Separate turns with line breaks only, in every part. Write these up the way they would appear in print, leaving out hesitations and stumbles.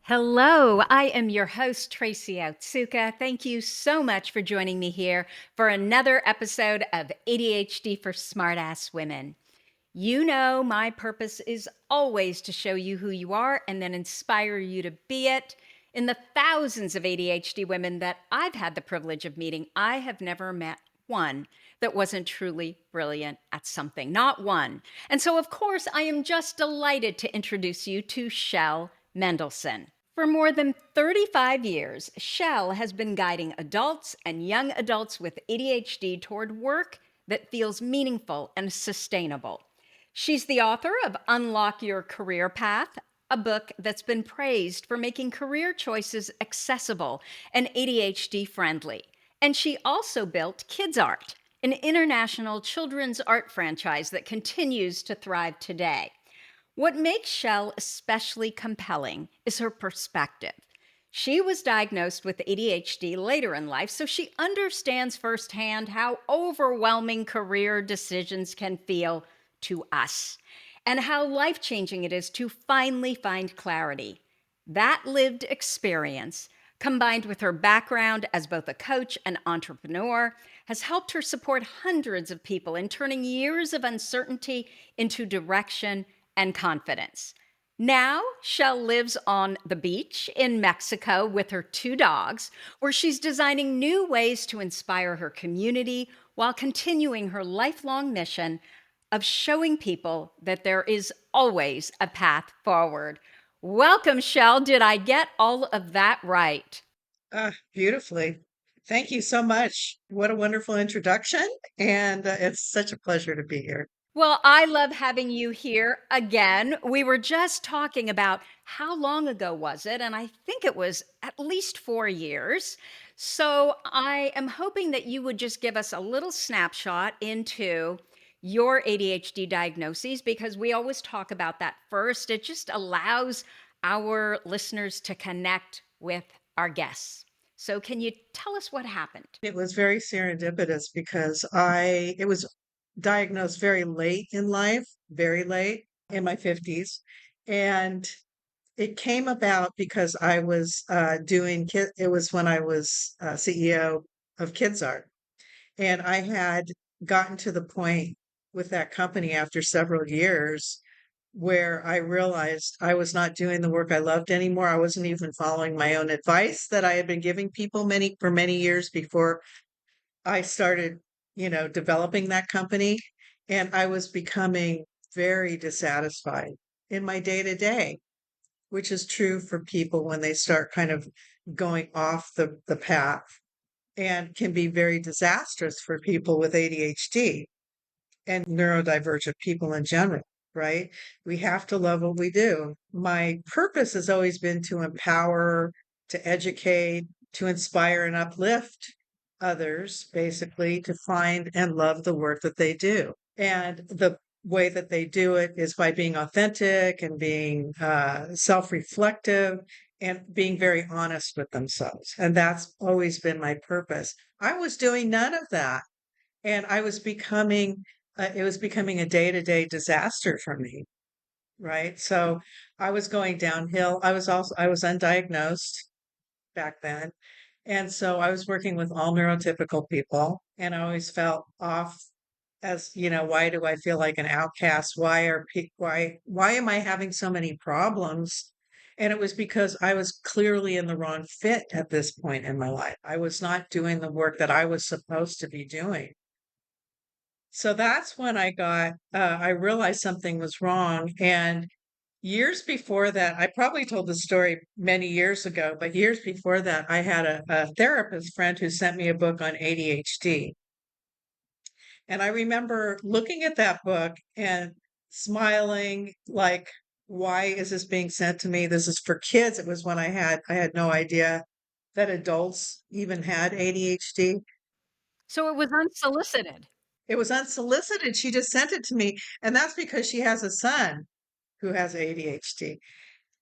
Hello, I am your host, Tracy Otsuka. Thank you so much for joining me here for another episode of ADHD for Smartass Women. You know, my purpose is always to show you who you are and then inspire you to be it. In the thousands of ADHD women that I've had the privilege of meeting, I have never met one that wasn't truly brilliant at something, not one. And so, of course, I am just delighted to introduce you to Shell Mendelson. For more than 35 years, Shell has been guiding adults and young adults with ADHD toward work that feels meaningful and sustainable. She's the author of Unlock Your Career Path, a book that's been praised for making career choices accessible and ADHD friendly. And she also built KidzArt, an international children's art franchise that continues to thrive today. What makes Shell especially compelling is her perspective. She was diagnosed with ADHD later in life, so she understands firsthand how overwhelming career decisions can feel to us and how life changing it is to finally find clarity. That lived experience, combined with her background as both a coach and entrepreneur, has helped her support hundreds of people in turning years of uncertainty into direction and confidence. Now, Shell lives on the beach in Mexico with her two dogs, where she's designing new ways to inspire her community while continuing her lifelong mission of showing people that there is always a path forward. Welcome, Shell. Did I get all of that right?
Beautifully. Thank you so much. What a wonderful introduction. And it's such a pleasure to be here.
Well, I love having you here again. We were just talking about how long ago was it? And I think it was at least 4 years. So I am hoping that you would just give us a little snapshot into your ADHD diagnoses because we always talk about that first. It just allows our listeners to connect with our guests. So, can you tell us what happened?
It was very serendipitous because it was diagnosed very late in life, very late in my 50s. And it came about because I was it was when I was CEO of KidzArt. And I had gotten to the point with that company after several years where I realized I was not doing the work I loved anymore. I wasn't even following my own advice that I had been giving people many years before I started, developing that company. And I was becoming very dissatisfied in my day to day, which is true for people when they start kind of going off the path and can be very disastrous for people with ADHD and neurodivergent people in general, right? We have to love what we do. My purpose has always been to empower, to educate, to inspire and uplift others, basically, to find and love the work that they do. And the way that they do it is by being authentic and being self reflective and being very honest with themselves. And that's always been my purpose. I was doing none of that. And it was becoming a day to day disaster for me. Right. So I was going downhill. I was undiagnosed back then. And so I was working with all neurotypical people and I always felt off as, why do I feel like an outcast? Why am I having so many problems? And it was because I was clearly in the wrong fit at this point in my life. I was not doing the work that I was supposed to be doing. So that's when I realized something was wrong. And years before that, I probably told the story many years ago, but years before that, I had a therapist friend who sent me a book on ADHD. And I remember looking at that book and smiling like, why is this being sent to me? This is for kids. It was when I had no idea that adults even had ADHD.
So it was unsolicited.
It was unsolicited. She just sent it to me. And that's because she has a son who has ADHD.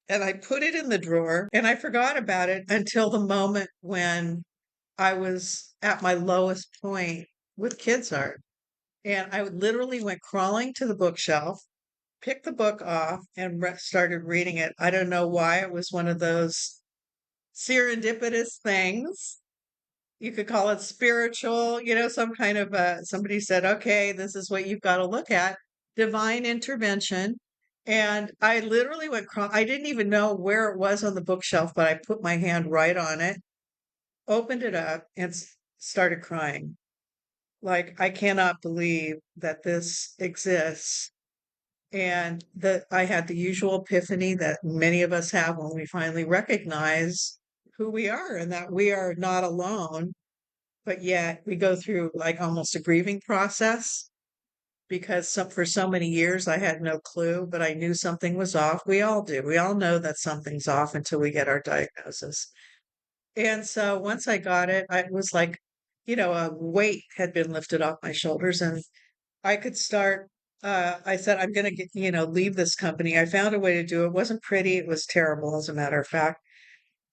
And I put it in the drawer and I forgot about it until the moment when I was at my lowest point with kids art. And I literally went crawling to the bookshelf, picked the book off and started reading it. I don't know why. It was one of those serendipitous things. You could call it spiritual, some kind of somebody said, okay, this is what you've got to look at, divine intervention. And I literally went, I didn't even know where it was on the bookshelf, but I put my hand right on it, opened it up, and started crying. Like, I cannot believe that this exists. And that I had the usual epiphany that many of us have when we finally recognize who we are and that we are not alone, but yet we go through like almost a grieving process because for so many years I had no clue, but I knew something was off. We all do. We all know that something's off until we get our diagnosis. And so once I got it, I was like, a weight had been lifted off my shoulders and I could start. I said, I'm going to get, leave this company. I found a way to do it. It wasn't pretty. It was terrible, as a matter of fact.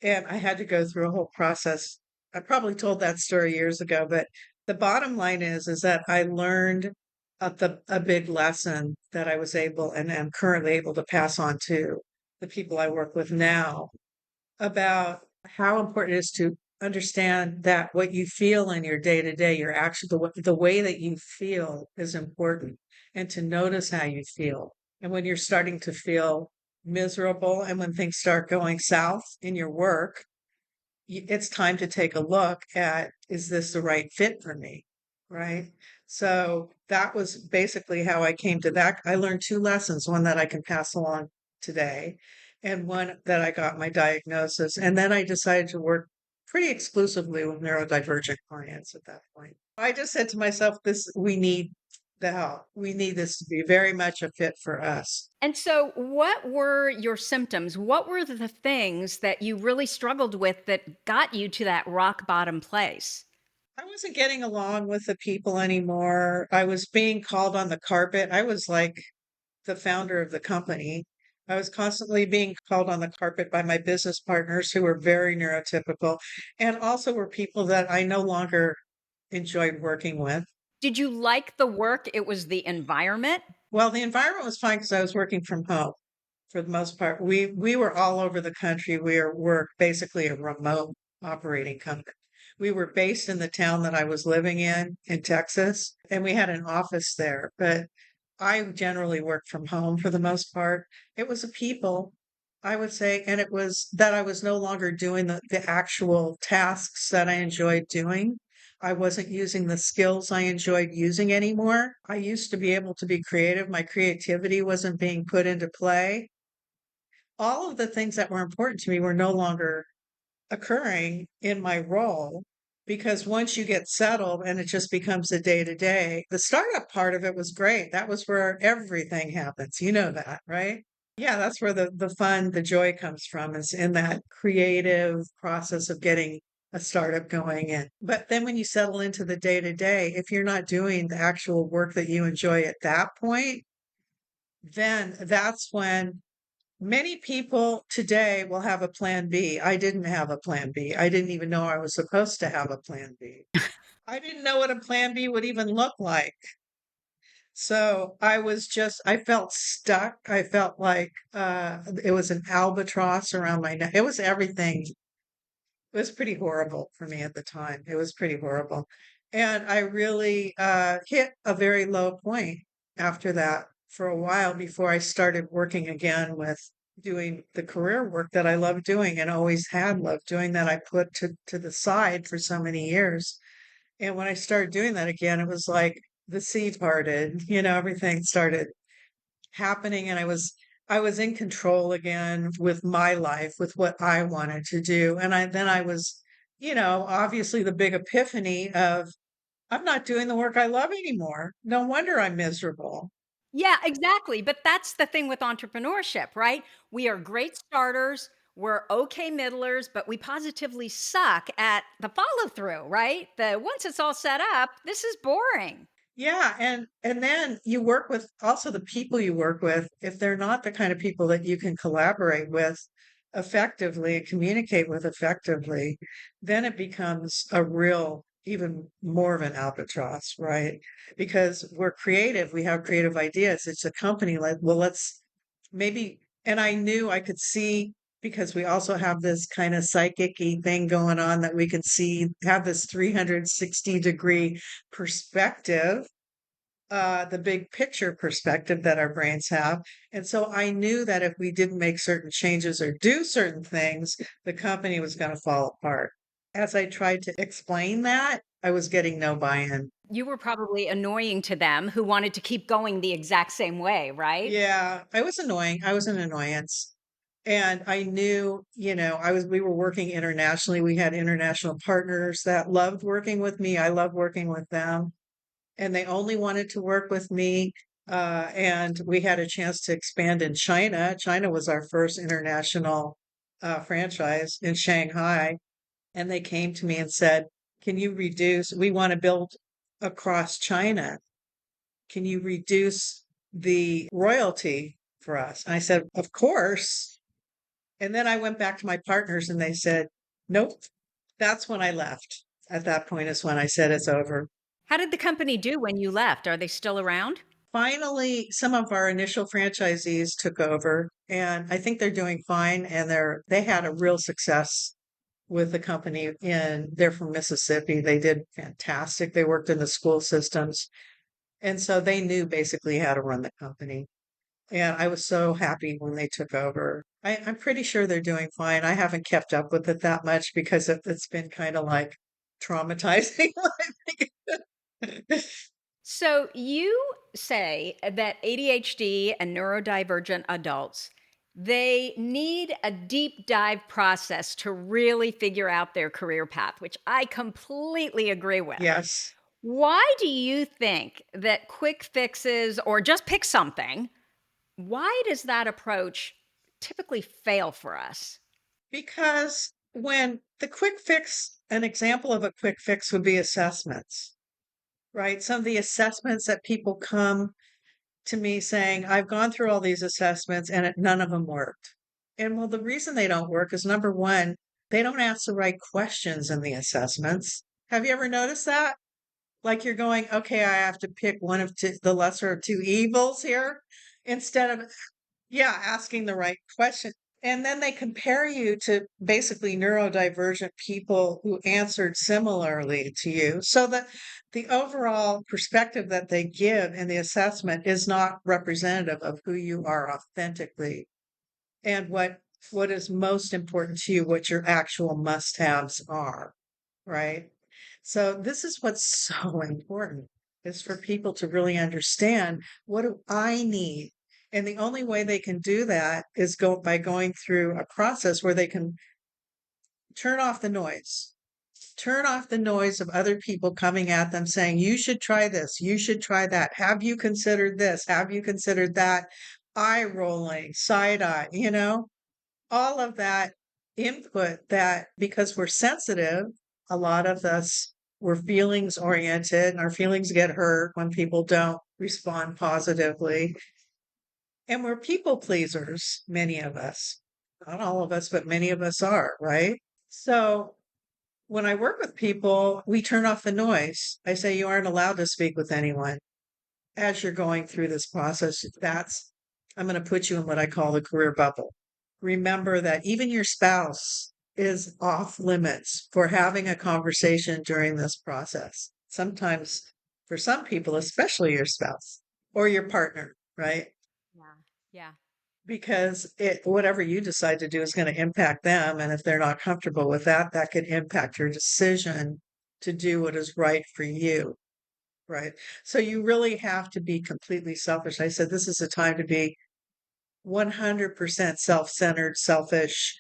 And I had to go through a whole process. I probably told that story years ago, but the bottom line is that I learned a big lesson that I was able and am currently able to pass on to the people I work with now about how important it is to understand that what you feel in your day to day, your action, the way that you feel is important, and to notice how you feel. And when you're starting to feel miserable and when things start going south in your work, it's time to take a look at, is this the right fit for me? Right. So that was basically how I came to that. I learned two lessons, one that I can pass along today and one that I got my diagnosis. And then I decided to work pretty exclusively with neurodivergent clients at that point. I just said to myself, we need the help. We need this to be very much a fit for us.
And so, what were your symptoms? What were the things that you really struggled with that got you to that rock bottom place?
I wasn't getting along with the people anymore. I was being called on the carpet. I was like the founder of the company. I was constantly being called on the carpet by my business partners who were very neurotypical and also were people that I no longer enjoyed working with.
Did you like the work? It was the environment?
Well, the environment was fine because I was working from home for the most part. We were all over the country. We're basically a remote operating company. We were based in the town that I was living in Texas, and we had an office there. But I generally worked from home for the most part. It was a people, I would say, and it was that I was no longer doing the actual tasks that I enjoyed doing. I wasn't using the skills I enjoyed using anymore. I used to be able to be creative. My creativity wasn't being put into play. All of the things that were important to me were no longer occurring in my role because once you get settled and it just becomes a day to day, the startup part of it was great. That was where everything happens. You know that, right? Yeah, that's where the fun, the joy comes from, is in that creative process of getting a startup going in. But then when you settle into the day to day, if you're not doing the actual work that you enjoy at that point, then that's when many people today will have a plan B. I didn't have a plan B. I didn't even know I was supposed to have a plan B. I didn't know what a plan B would even look like. So I felt stuck. I felt like it was an albatross around my neck. It was everything. It was pretty horrible for me at the time. It was pretty horrible. And I really hit a very low point after that for a while before I started working again with doing the career work that I love doing and always had loved doing, that I put to the side for so many years. And when I started doing that again, it was like the sea parted, everything started happening and I was in control again with my life, with what I wanted to do. And I was, obviously the big epiphany of I'm not doing the work I love anymore. No wonder I'm miserable.
Yeah, exactly. But that's the thing with entrepreneurship, right? We are great starters, we're okay middlers, but we positively suck at the follow through, right? The once it's all set up, this is boring.
Yeah, and then you work with also the people you work with, if they're not the kind of people that you can collaborate with effectively and communicate with effectively, then it becomes a real even more of an albatross, right? Because we're creative, we have creative ideas. It's a company like, well, let's maybe, and I knew I could see because we also have this kind of psychic-y thing going on that we can see, have this 360-degree perspective, the big picture perspective that our brains have. And so I knew that if we didn't make certain changes or do certain things, the company was going to fall apart. As I tried to explain that, I was getting no buy-in.
You were probably annoying to them who wanted to keep going the exact same way, right?
Yeah, I was annoying. I was an annoyance. And I knew, we were working internationally. We had international partners that loved working with me. I loved working with them. And they only wanted to work with me. And we had a chance to expand in China. China was our first international franchise in Shanghai. And they came to me and said, can you reduce? We want to build across China. Can you reduce the royalty for us? And I said, of course. And then I went back to my partners and they said, nope. That's when I left. At that point is when I said it's over.
How did the company do when you left? Are they still around?
Finally, some of our initial franchisees took over, and I think they're doing fine. And they had a real success with the company. They're from Mississippi. They did fantastic. They worked in the school systems, and so they knew basically how to run the company. And I was so happy when they took over. I'm pretty sure they're doing fine. I haven't kept up with it that much because it's been kind of like traumatizing. I think.
So you say that ADHD and neurodivergent adults, they need a deep dive process to really figure out their career path, which I completely agree with.
Yes.
Why do you think that quick fixes or just pick something, why does that approach typically fail for us?
Because when the quick fix, an example of a quick fix would be assessments, right? Some of the assessments that people come to me saying, I've gone through all these assessments and none of them worked. And well, the reason they don't work is number one, they don't ask the right questions in the assessments. Have you ever noticed that? Like you're going, okay, I have to pick one of the lesser of two evils here instead of, yeah, asking the right question. And then they compare you to basically neurodivergent people who answered similarly to you. So that the overall perspective that they give in the assessment is not representative of who you are authentically and what is most important to you, what your actual must-haves are, right? So this is what's so important is for people to really understand what do I need? And the only way they can do that is by going through a process where they can turn off the noise. Turn off the noise of other people coming at them saying, you should try this, you should try that. Have you considered this? Have you considered that? Eye rolling, side eye, all of that input that because we're sensitive, a lot of us we're feelings oriented and our feelings get hurt when people don't respond positively. And we're people pleasers, many of us. Not all of us, but many of us are, right? So when I work with people, we turn off the noise. I say you aren't allowed to speak with anyone as you're going through this process. I'm going to put you in what I call the career bubble. Remember that even your spouse is off limits for having a conversation during this process. Sometimes, for some people, especially your spouse or your partner, right?
Yeah. Yeah.
Because whatever you decide to do is going to impact them. And if they're not comfortable with that, that could impact your decision to do what is right for you. Right. So you really have to be completely selfish. I said, this is a time to be 100% self-centered, selfish.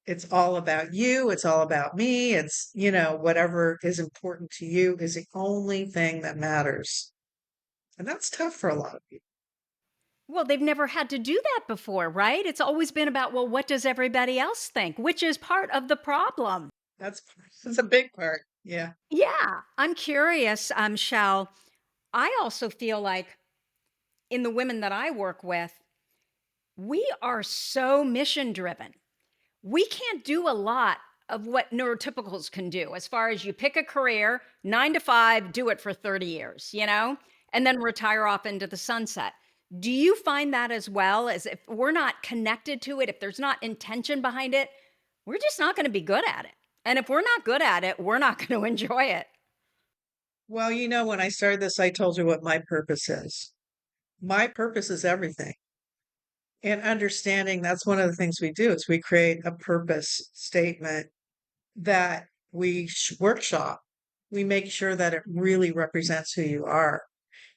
It's all about you. It's all about me. It's, whatever is important to you is the only thing that matters. And that's tough for a lot of people.
Well, they've never had to do that before, right? It's always been about, well, what does everybody else think? Which is part of the problem.
That's, that's a big part. Yeah.
Yeah. I'm curious, Shell. I also feel like in the women that I work with, we are so mission driven. We can't do a lot of what neurotypicals can do as far as you pick a career, 9 to 5, do it for 30 years, and then retire off into the sunset. Do you find that as well? As if we're not connected to it, if there's not intention behind it, we're just not going to be good at it. And if we're not good at it, we're not going to enjoy it.
Well, when I started this, I told you what my purpose is. My purpose is everything. And understanding that's one of the things we do is we create a purpose statement that we workshop. We make sure that it really represents who you are.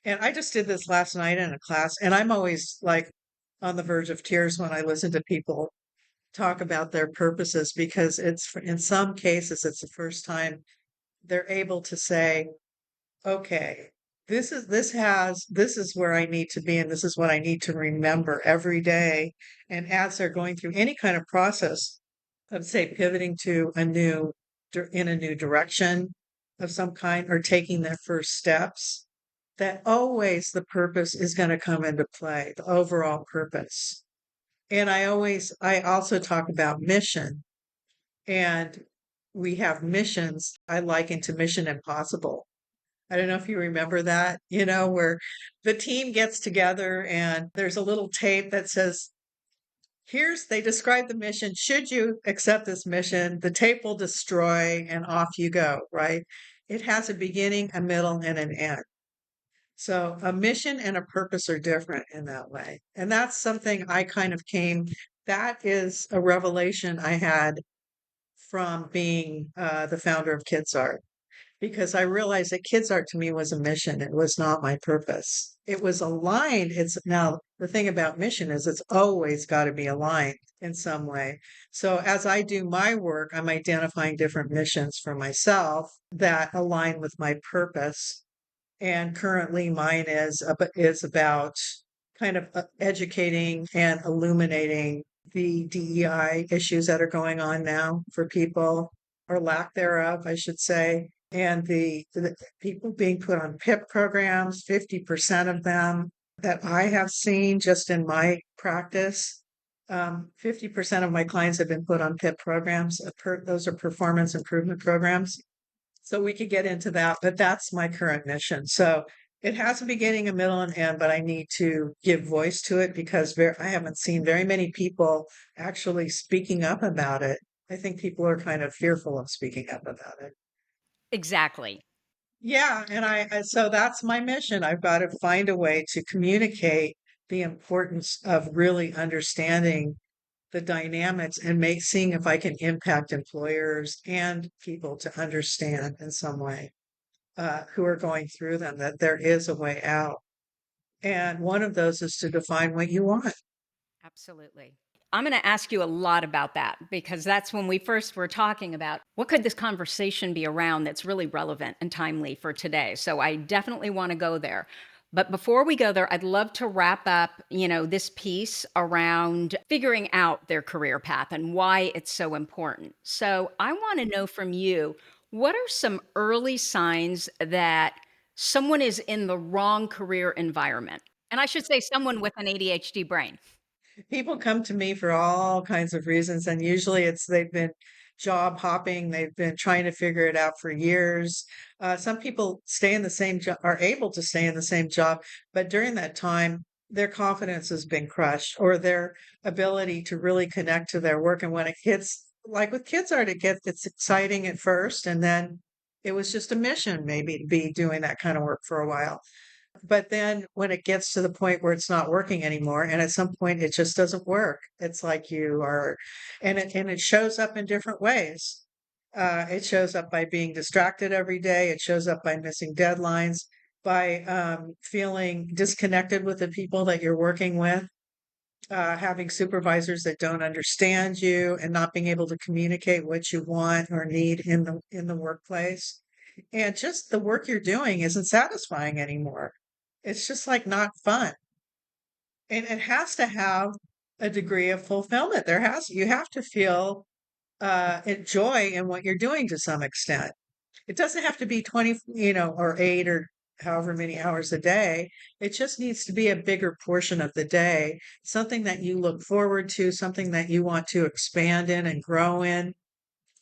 And I just did this last night in a class, and I'm always like on the verge of tears when I listen to people talk about their purposes because in some cases, it's the first time they're able to say, okay, this is where I need to be, and this is what I need to remember every day. And as they're going through any kind of process of, say, pivoting to in a new direction of some kind or taking their first steps, that always the purpose is going to come into play, the overall purpose. And I also talk about mission, and we have missions I liken to Mission Impossible. I don't know if you remember that, where the team gets together and there's a little tape that says, they describe the mission. Should you accept this mission, the tape will destroy and off you go, right? It has a beginning, a middle, and an end. So a mission and a purpose are different in that way. And that's something that is a revelation I had from being the founder of KidzArt because I realized that KidzArt to me was a mission. It was not my purpose. It was aligned. It's now the thing about mission is it's always got to be aligned in some way. So as I do my work, I'm identifying different missions for myself that align with my purpose. And currently mine is about kind of educating and illuminating the DEI issues that are going on now for people, or lack thereof, I should say, and the people being put on PIP programs, 50% of them that I have seen just in my practice. 50% of my clients have been put on PIP programs. Those are performance improvement programs. So we could get into that, but that's my current mission. So it has a beginning, a middle, and end, but I need to give voice to it because I haven't seen very many people actually speaking up about it. I think people are kind of fearful of speaking up about it.
Exactly.
Yeah, and so that's my mission. I've got to find a way to communicate the importance of really understanding the dynamics and seeing if I can impact employers and people to understand in some way who are going through them that there is a way out. And one of those is to define what you want.
Absolutely. I'm going to ask you a lot about that because that's when we first were talking about what could this conversation be around that's really relevant and timely for today. So I definitely want to go there. But before we go there, I'd love to wrap up, this piece around figuring out their career path and why it's so important. So I want to know from you, what are some early signs that someone is in the wrong career environment? And I should say someone with an ADHD brain.
People come to me for all kinds of reasons, and usually it's they've been job hopping, they've been trying to figure it out for years. Some people stay in the same job, are able to stay in the same job, but during that time, their confidence has been crushed, or their ability to really connect to their work. And when it hits, like with KidzArt, it's exciting at first, and then it was just a mission, maybe, to be doing that kind of work for a while. But then when it gets to the point where it's not working anymore, and at some point it just doesn't work, it's like you are, and it shows up in different ways. It shows up by being distracted every day. It shows up by missing deadlines, by feeling disconnected with the people that you're working with, having supervisors that don't understand you, and not being able to communicate what you want or need in the workplace. And just the work you're doing isn't satisfying anymore. It's just like not fun. And it has to have a degree of fulfillment. You have to feel joy in what you're doing to some extent. It doesn't have to be 20, or 8 or however many hours a day. It just needs to be a bigger portion of the day, something that you look forward to, something that you want to expand in and grow in.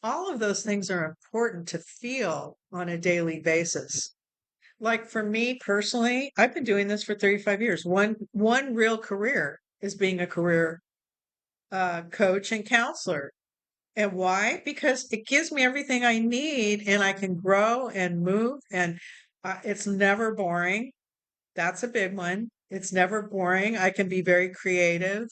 all of those things are important to feel on a daily basis. Like for me personally, I've been doing this for 35 years. One real career is being a career coach and counselor. And why? Because it gives me everything I need and I can grow and move and it's never boring. That's a big one. It's never boring. I can be very creative.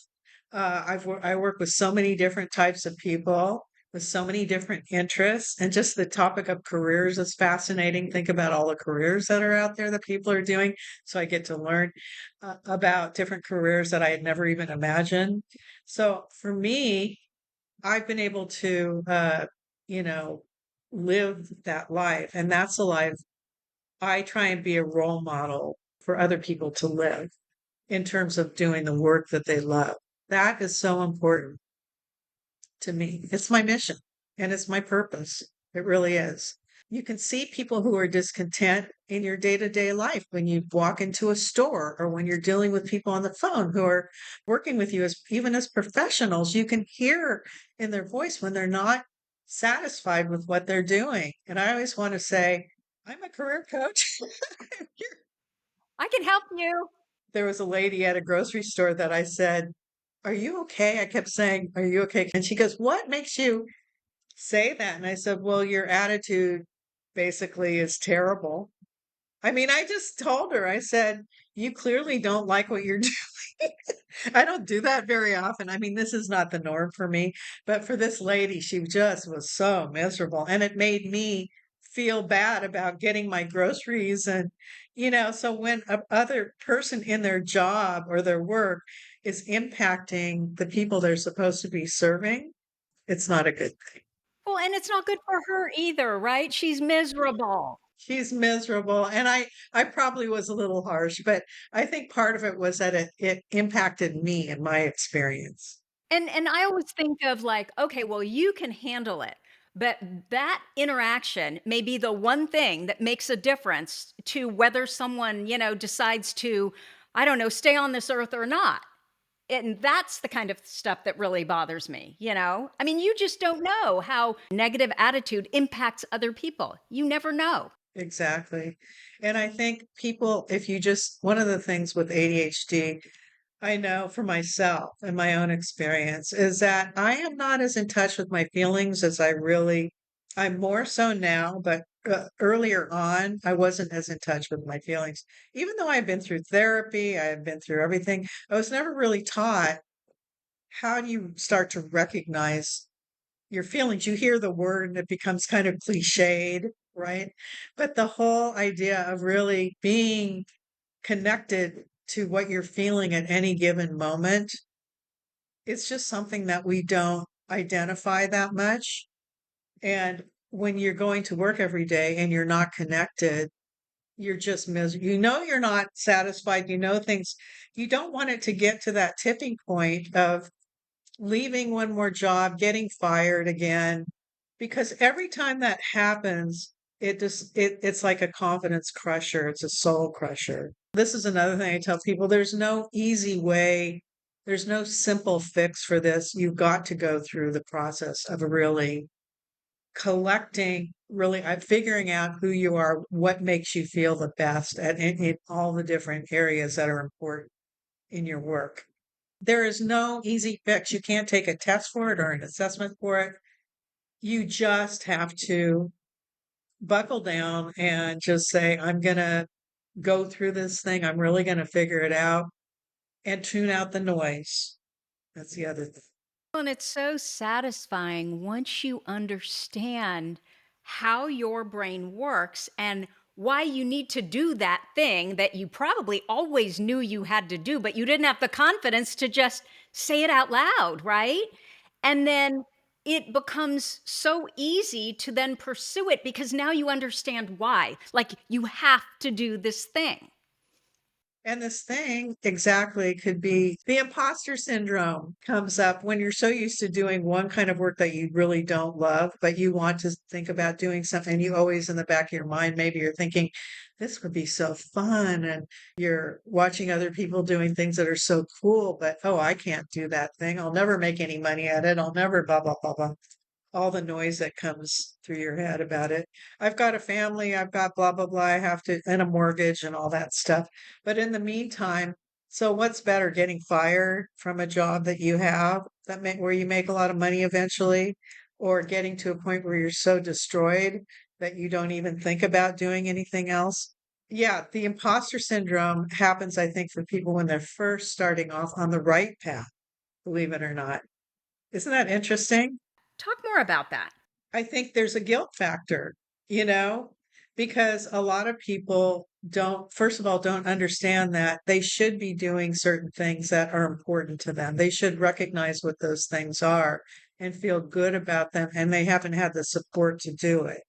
I work with so many different types of people with so many different interests, and just the topic of careers is fascinating. Think about all the careers that are out there that people are doing. So I get to learn about different careers that I had never even imagined. So for me, I've been able to, you know, live that life, and that's a life I try and be a role model for other people to live in terms of doing the work that they love. That is so important to me. It's my mission and it's my purpose. It really is. You can see people who are discontent in your day to day life when you walk into a store or when you're dealing with people on the phone who are working with you as even as professionals. You can hear in their voice when they're not satisfied with what they're doing. And I always want to say, I'm a career coach.
I can help you.
There was a lady at a grocery store that I said, "Are you okay?" I kept saying, "Are you okay?" And she goes, "What makes you say that?" And I said, "Well, your attitude basically is terrible." I mean, I just told her, I said, "You clearly don't like what you're doing." I don't do that very often. I mean, this is not the norm for me, but for this lady, she just was so miserable. And it made me feel bad about getting my groceries. And, so when a other person in their job or their work is impacting the people they're supposed to be serving, it's not a good thing.
Well, and it's not good for her either, right? She's miserable.
She's miserable, and I probably was a little harsh, but I think part of it was that it impacted me and my experience.
And I always think of like, okay, well, you can handle it. But that interaction may be the one thing that makes a difference to whether someone, decides to, I don't know, stay on this earth or not. And that's the kind of stuff that really bothers me. I mean, you just don't know how negative attitude impacts other people. You never know.
Exactly. And I think people, if you just one of the things with ADHD, I know for myself and my own experience is that I am not as in touch with my feelings as I'm more so now, but earlier on, I wasn't as in touch with my feelings. Even though I've been through therapy, I've been through everything, I was never really taught how do you start to recognize your feelings. You hear the word and it becomes kind of cliched, right? But the whole idea of really being connected to what you're feeling at any given moment, it's just something that we don't identify that much. And when you're going to work every day and you're not connected, you're just miserable. You know, you're not satisfied. You know, things, you don't want it to get to that tipping point of leaving one more job, getting fired again, because every time that happens, it's like a confidence crusher. It's a soul crusher. This is another thing I tell people. There's no easy way. There's no simple fix for this. You've got to go through the process of really collecting, really figuring out who you are, what makes you feel the best, and in all the different areas that are important in your work. There is no easy fix. You can't take a test for it or an assessment for it. You just have to buckle down and just say, I'm going to go through this thing. I'm really going to figure it out and tune out the noise. That's the other thing.
And it's so satisfying once you understand how your brain works and why you need to do that thing that you probably always knew you had to do, but you didn't have the confidence to just say it out loud, right? And then it becomes so easy to then pursue it because now you understand why. Like you have to do this thing.
And this thing exactly could be the imposter syndrome comes up when you're so used to doing one kind of work that you really don't love, but you want to think about doing something. And you always in the back of your mind, maybe you're thinking, this would be so fun. And you're watching other people doing things that are so cool, but oh, I can't do that thing. I'll never make any money at it. I'll never blah, blah, blah, blah. all the noise that comes through your head about it. I've got a family, I've got blah, blah, blah. I have to, and a mortgage and all that stuff. But in the meantime, so what's better, getting fired from a job that you have where you make a lot of money eventually, or getting to a point where you're so destroyed that you don't even think about doing anything else? Yeah, the imposter syndrome happens, I think, for people when they're first starting off on the right path, believe it or not. Isn't that interesting?
Talk more about that.
I think there's a guilt factor, you know, because a lot of people don't, first of all, don't understand that they should be doing certain things that are important to them. They should recognize what those things are and feel good about them, and they haven't had the support to do it.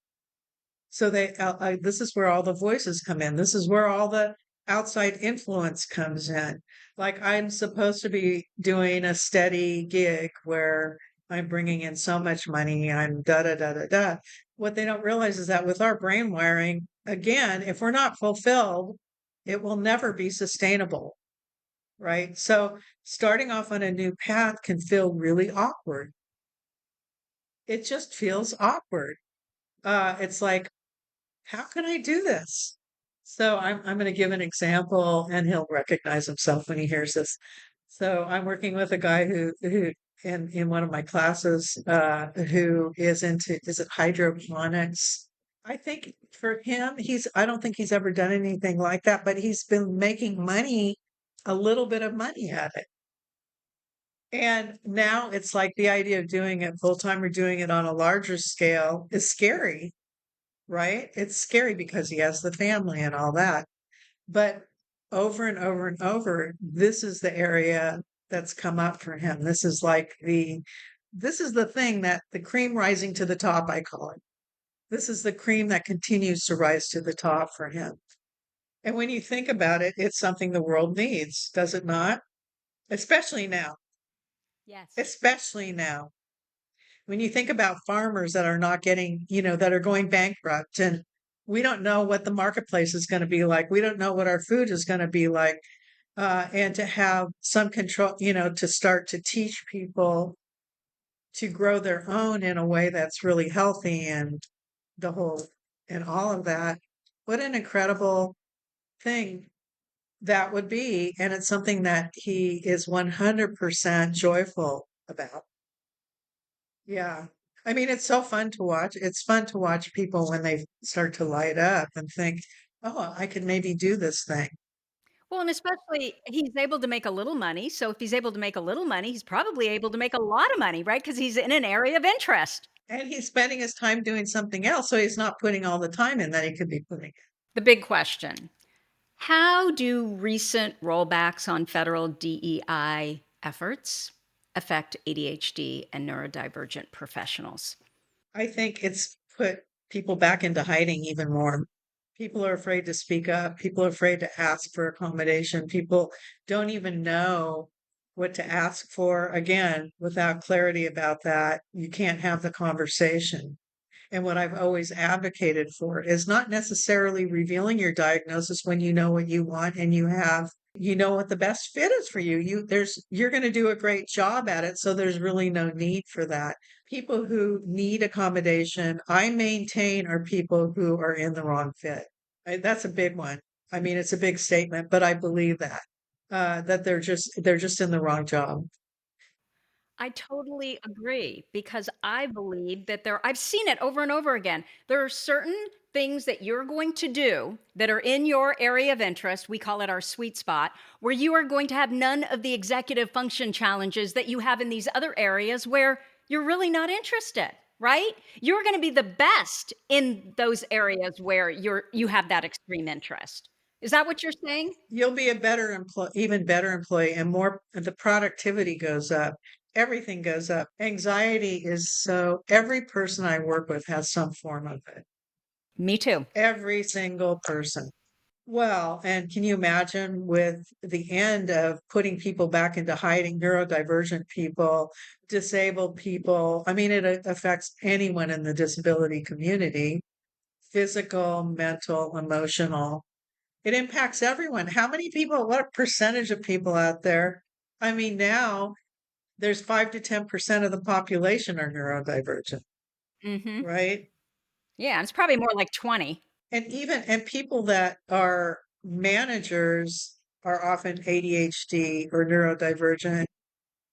So this is where all the voices come in. This is where all the outside influence comes in. Like I'm supposed to be doing a steady gig where I'm bringing in so much money. I'm da da da da da. What they don't realize is that with our brain wiring, again, if we're not fulfilled, it will never be sustainable, right? So starting off on a new path can feel really awkward. It just feels awkward. It's like, how can I do this? So I'm going to give an example, and he'll recognize himself when he hears this. So I'm working with a guy who in one of my classes who is it hydroponics? I think for him, I don't think he's ever done anything like that, but he's been making money, a little bit of money at it. And now it's like the idea of doing it full time or doing it on a larger scale is scary, right? It's scary because he has the family and all that. But over and over and over, this is the area that's come up for him. This is the thing that the cream rising to the top, I call it. This is the cream that continues to rise to the top for him. And when you think about it, it's something the world needs, does it not? Especially now,
Yes.
especially now. When you think about farmers that are not getting, that are going bankrupt, and we don't know what the marketplace is going to be like. We don't know what our food is going to be like. And to have some control, to start to teach people to grow their own in a way that's really healthy and the whole and all of that. What an incredible thing that would be. And it's something that he is 100% joyful about. Yeah. I mean, it's so fun to watch. It's fun to watch people when they start to light up and think, oh, I could maybe do this thing.
Well, and especially he's able to make a little money. So if he's able to make a little money, he's probably able to make a lot of money, right? Because he's in an area of interest.
And he's spending his time doing something else. So he's not putting all the time in that he could be putting.
The big question: how do recent rollbacks on federal DEI efforts affect ADHD and neurodivergent professionals?
I think it's put people back into hiding even more. People are afraid to speak up. People are afraid to ask for accommodation. People don't even know what to ask for. Again, without clarity about that, you can't have the conversation. And what I've always advocated for is not necessarily revealing your diagnosis when you know what you want and you know what the best fit is for you. You're going to do a great job at it. So there's really no need for that. People who need accommodation, I maintain, are people who are in the wrong fit. That's a big one. I mean, it's a big statement, but I believe that they're just in the wrong job.
I totally agree because I believe that I've seen it over and over again. There are certain things that you're going to do that are in your area of interest. We call it our sweet spot, where you are going to have none of the executive function challenges that you have in these other areas where you're really not interested, right? You're going to be the best in those areas where you have that extreme interest. Is that what you're saying?
You'll be a better employee, even better employee, and the productivity goes up. Everything goes up. Anxiety every person I work with has some form of it.
Me too.
Every single person. Well, and can you imagine with the end of putting people back into hiding, neurodivergent people, disabled people? I mean, it affects anyone in the disability community, physical, mental, emotional. It impacts everyone. How many people, what percentage of people out there? I mean, now there's 5 to 10% of the population are neurodivergent.
Mhm.
right?
Yeah, it's probably more like 20.
And people that are managers are often ADHD or neurodivergent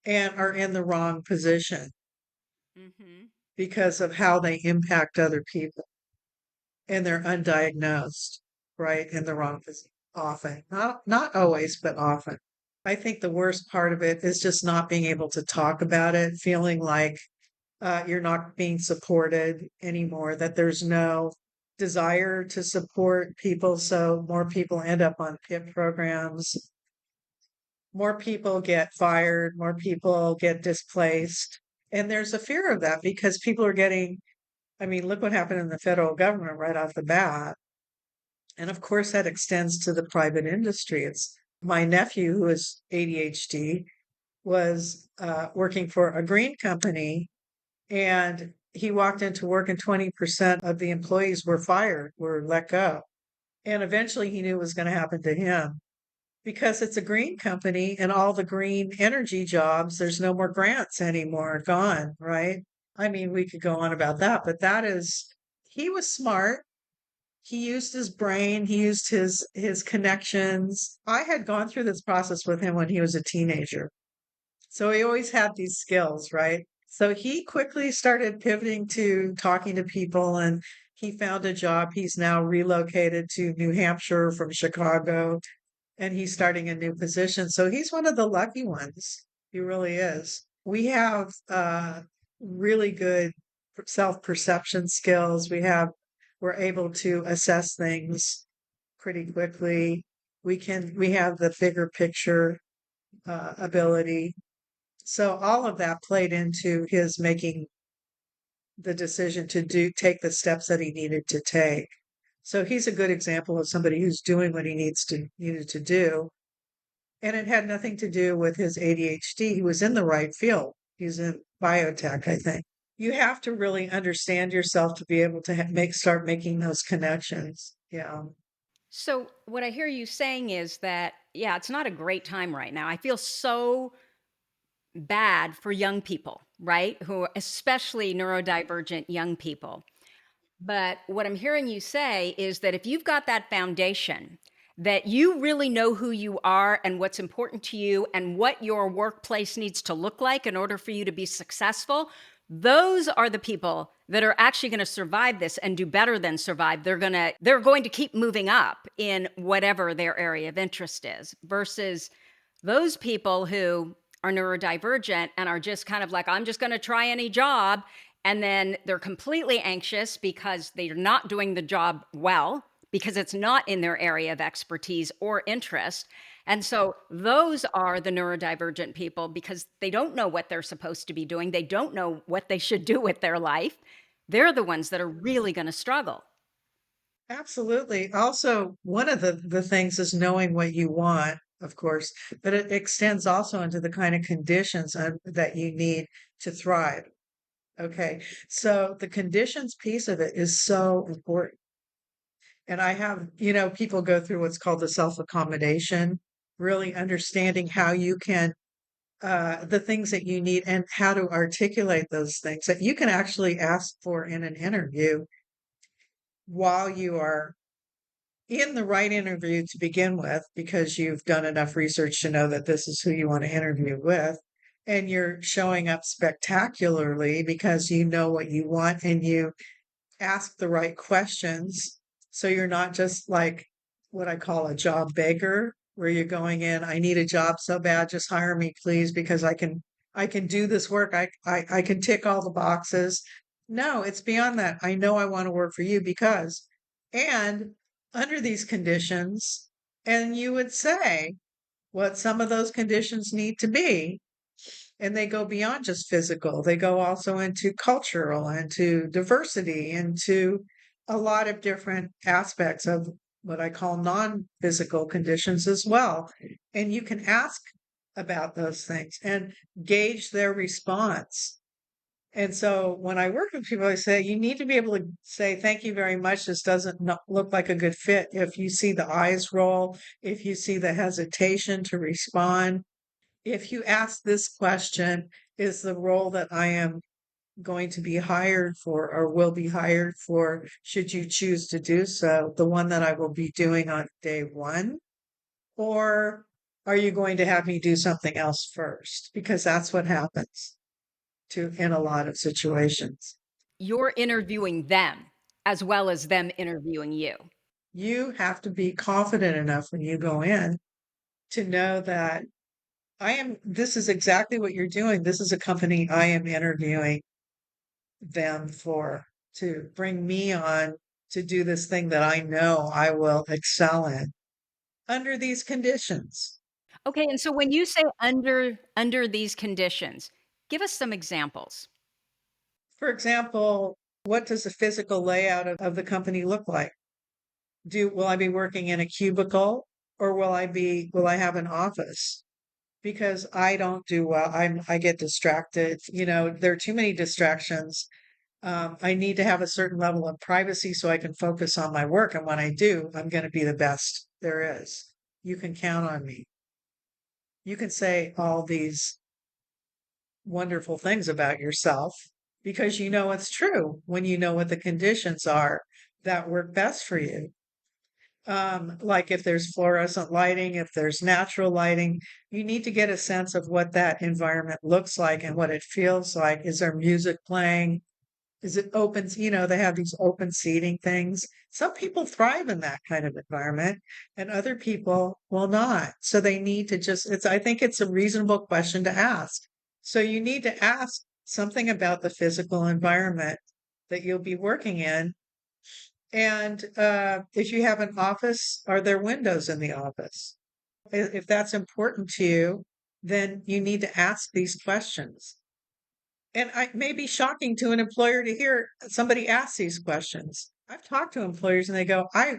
and are in the wrong position
Mhm.
because of how they impact other people and they're undiagnosed, right? In the wrong position often. Not always, but often. I think the worst part of it is just not being able to talk about it, feeling like you're not being supported anymore, that there's no desire to support people. So more people end up on PIP programs, more people get fired, more people get displaced. And there's a fear of that because people are getting, I mean, look what happened in the federal government right off the bat. And of course, that extends to the private industry. It's my nephew, who is ADHD, was working for a green company and he walked into work and 20% of the employees were fired, were let go. And eventually he knew it was going to happen to him because it's a green company and all the green energy jobs, there's no more grants anymore, gone, right? I mean, we could go on about that, but that is, he was smart. He used his brain, he used his connections. I had gone through this process with him when he was a teenager. So he always had these skills, right? So he quickly started pivoting to talking to people and he found a job. He's now relocated to New Hampshire from Chicago and he's starting a new position. So he's one of the lucky ones. He really is. We have really good self-perception skills. We're able to assess things pretty quickly. We have the bigger picture ability. So all of that played into his making the decision to take the steps that he needed to take. So he's a good example of somebody who's doing what he needed to do. And it had nothing to do with his ADHD. He was in the right field. He's in biotech, I think. You have to really understand yourself to be able to start making those connections. Yeah.
So, what I hear you saying is that, yeah, it's not a great time right now. I feel so bad for young people, right? Who, especially neurodivergent young people. But what I'm hearing you say is that if you've got that foundation, that you really know who you are and what's important to you and what your workplace needs to look like in order for you to be successful, those are the people that are actually going to survive this and do better than survive. They're going to keep moving up in whatever their area of interest is versus those people who are neurodivergent and are just kind of like, I'm just going to try any job. And then they're completely anxious because they're not doing the job well, because it's not in their area of expertise or interest. And so those are the neurodivergent people because they don't know what they're supposed to be doing. They don't know what they should do with their life. They're the ones that are really going to struggle.
Absolutely. Also, one of the things is knowing what you want, of course, but it extends also into the kind of conditions that you need to thrive. Okay. So the conditions piece of it is so important. And I have, people go through what's called the self-accommodation, really understanding how you can, the things that you need and how to articulate those things that you can actually ask for in an interview while you are in the right interview to begin with, because you've done enough research to know that this is who you want to interview with. And you're showing up spectacularly because you know what you want and you ask the right questions. So you're not just like what I call a job beggar, where you're going in, I need a job so bad, just hire me, please, because I can do this work. I can tick all the boxes. No, it's beyond that. I know I want to work for you because, and under these conditions, and you would say what some of those conditions need to be and they go beyond just physical. They go also into cultural, into diversity, into a lot of different aspects of what I call non-physical conditions as well. And you can ask about those things and gauge their response. And so when I work with people, I say, you need to be able to say, thank you very much. This doesn't look like a good fit. If you see the eyes roll, if you see the hesitation to respond, if you ask this question, is the role that I am going to be hired for or will be hired for, should you choose to do so, the one that I will be doing on day one? Or are you going to have me do something else first? Because that's what happens to in a lot of situations.
You're interviewing them as well as them interviewing you.
You have to be confident enough when you go in to know that this is exactly what you're doing. This is a company I am interviewing them for to bring me on to do this thing that I know I will excel in under these conditions.
Okay, and so when you say under these conditions, give us some examples.
For example, what does the physical layout of the company look like? Will I be working in a cubicle or will I have an office? Because I don't do well. I get distracted. There are too many distractions. I need to have a certain level of privacy so I can focus on my work. And when I do, I'm going to be the best there is. You can count on me. You can say all these wonderful things about yourself because you know it's true when you know what the conditions are that work best for you. Like if there's fluorescent lighting, if there's natural lighting, you need to get a sense of what that environment looks like and what it feels like. Is there music playing? Is it open? They have these open seating things. Some people thrive in that kind of environment and other people will not. So they need to I think it's a reasonable question to ask. So you need to ask something about the physical environment that you'll be working in. And if you have an office, are there windows in the office? If that's important to you, then you need to ask these questions. And it may be shocking to an employer to hear somebody ask these questions. I've talked to employers and they go, I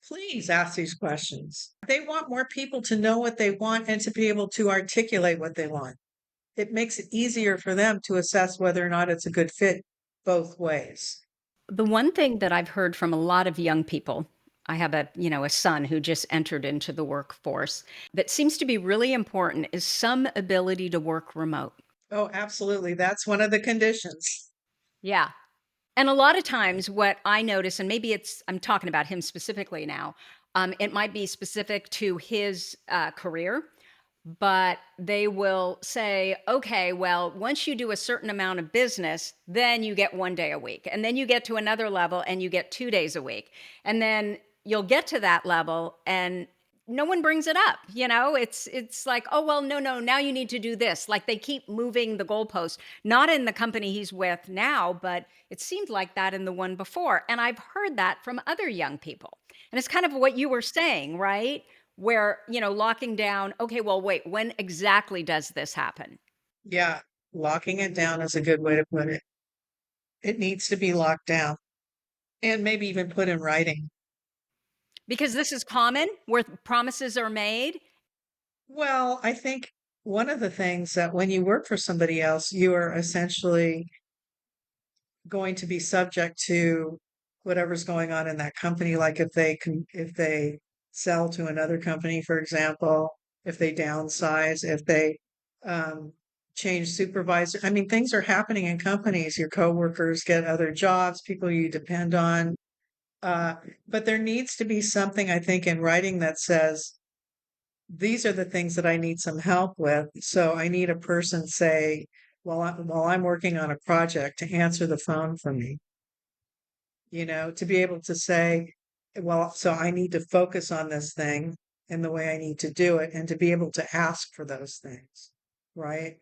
please ask these questions. They want more people to know what they want and to be able to articulate what they want. It makes it easier for them to assess whether or not it's a good fit both ways.
The one thing that I've heard from a lot of young people, I have a son who just entered into the workforce, that seems to be really important is some ability to work remote.
Oh, absolutely. That's one of the conditions.
Yeah. And a lot of times what I notice, and maybe I'm talking about him specifically now, it might be specific to his career, but they will say, okay, well, once you do a certain amount of business, then you get 1 day a week. And then you get to another level and you get 2 days a week. And then you'll get to that level and no one brings it up. It's like, oh, well, no, now you need to do this. Like they keep moving the goalpost, not in the company he's with now, but it seemed like that in the one before. And I've heard that from other young people. And it's kind of what you were saying, right? Where, locking down, okay, well, wait, when exactly does this happen?
Yeah, locking it down is a good way to put it. It needs to be locked down and maybe even put in writing.
Because this is common where promises are made.
Well, I think one of the things that when you work for somebody else, you are essentially going to be subject to whatever's going on in that company. Like if they sell to another company, for example, if they downsize, if they um, change supervisor. I mean, things are happening in companies. Your coworkers get other jobs, people you depend on. Uh, but there needs to be something, I think, in writing that says, these are the things that I need some help with. So I need a person say, while I'm working on a project to answer the phone for me, to be able to say, well, so I need to focus on this thing and the way I need to do it and to be able to ask for those things, right?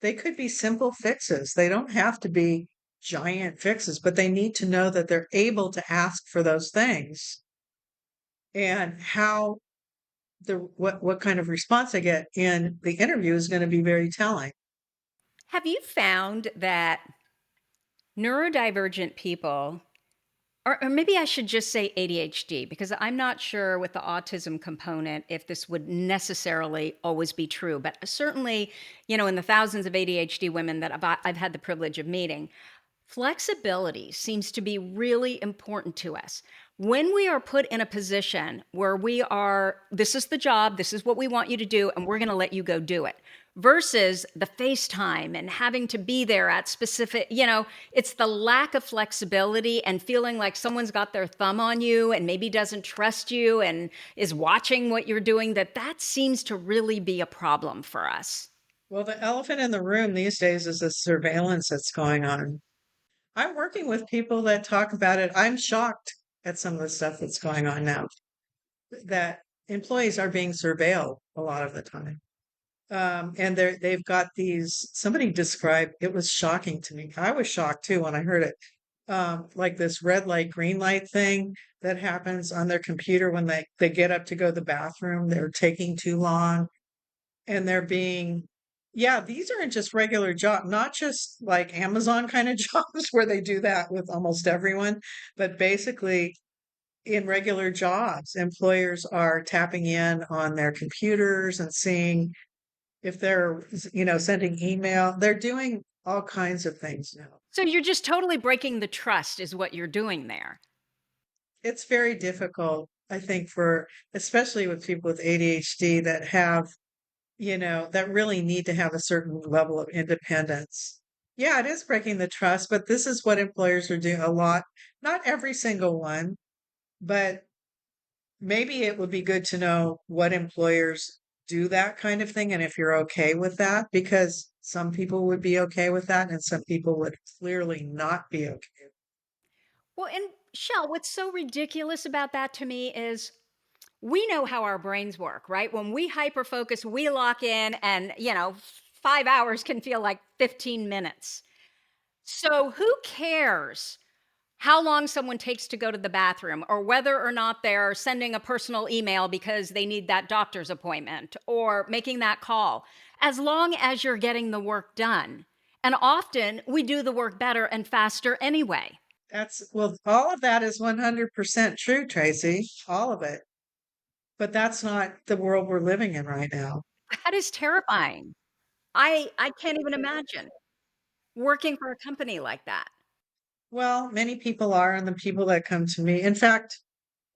They could be simple fixes. They don't have to be giant fixes, but they need to know that they're able to ask for those things and how what kind of response I get in the interview is going to be very telling.
Have you found that neurodivergent people, or maybe I should just say ADHD, because I'm not sure with the autism component if this would necessarily always be true, but certainly, in the thousands of ADHD women that I've had the privilege of meeting, flexibility seems to be really important to us. When we are put in a position where this is the job, this is what we want you to do, and we're going to let you go do it. versus the FaceTime and having to be there at specific, it's the lack of flexibility and feeling like someone's got their thumb on you and maybe doesn't trust you and is watching what you're doing, that seems to really be a problem for us.
Well, the elephant in the room these days is the surveillance that's going on. I'm working with people that talk about it. I'm shocked at some of the stuff that's going on now, that employees are being surveilled a lot of the time. And they've got these, somebody described, it was shocking to me. I was shocked too when I heard it. Like this red light, green light thing that happens on their computer when they get up to go to the bathroom, they're taking too long and they're being, yeah, these aren't just regular job, not just like Amazon kind of jobs where they do that with almost everyone, but basically in regular jobs, employers are tapping in on their computers and seeing if they're, sending email. They're doing all kinds of things now.
So you're just totally breaking the trust, is what you're doing there.
It's very difficult, I think, for especially with people with ADHD that have, that really need to have a certain level of independence. Yeah, it is breaking the trust, but this is what employers are doing a lot. Not every single one, but maybe it would be good to know what employers do that kind of thing and if you're okay with that, because some people would be okay with that and some people would clearly not be okay.
Well, and Shell, what's so ridiculous about that to me is we know how our brains work, right? When we hyper focus, we lock in, and 5 hours can feel like 15 minutes. So who cares how long someone takes to go to the bathroom, or whether or not they're sending a personal email because they need that doctor's appointment or making that call, as long as you're getting the work done. And often we do the work better and faster anyway.
Well, all of that is 100% true, Tracy, all of it. But that's not the world we're living in right now.
That is terrifying. I can't even imagine working for a company like that.
Well, many people are, and the people that come to me. In fact,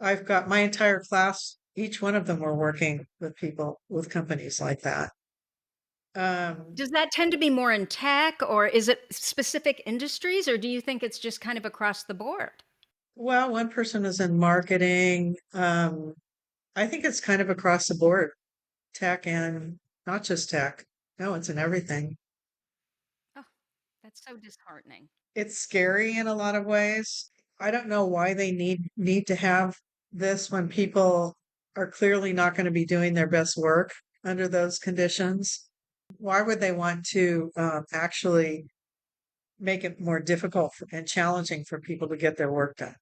I've got my entire class, each one of them were working with people with companies like that. Um,
Does that tend to be more in tech, or is it specific industries, or do you think it's just kind of across the board?
well, one person is in marketing. I think it's kind of across the board, tech and not just tech. No, it's in everything.
Oh, that's so disheartening.
It's scary in a lot of ways. I don't know why they need to have this when people are clearly not going to be doing their best work under those conditions. Why would they want to actually make it more difficult and challenging for people to get their work done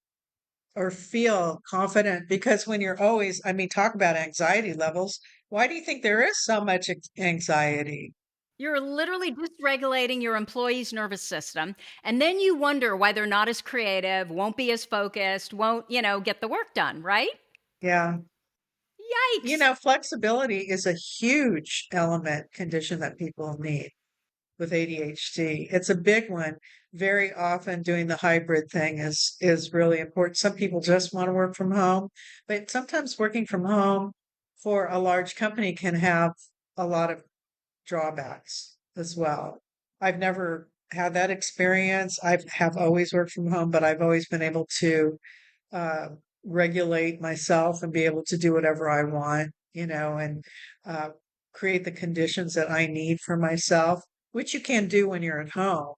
or feel confident? Because when you're always, I mean, talk about anxiety levels. Why do you think there is so much anxiety?
You're literally dysregulating your employee's nervous system, and then you wonder why they're not as creative, won't be as focused, won't, get the work done, right?
Yeah.
Yikes.
Flexibility is a huge element condition that people need with ADHD. It's a big one. Very often doing the hybrid thing is really important. Some people just want to work from home, but sometimes working from home for a large company can have a lot of drawbacks as well. I've never had that experience. I have always worked from home, but I've always been able to uh, regulate myself and be able to do whatever I want, and uh, create the conditions that I need for myself, which you can do when you're at home.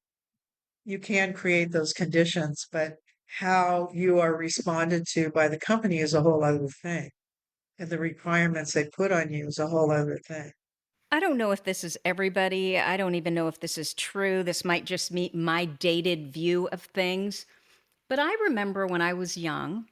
You can create those conditions, but how you are responded to by the company is a whole other thing. And the requirements they put on you is a whole other thing.
I don't know if this is everybody. I don't even know if this is true. This might just be my dated view of things. But I remember when I was young,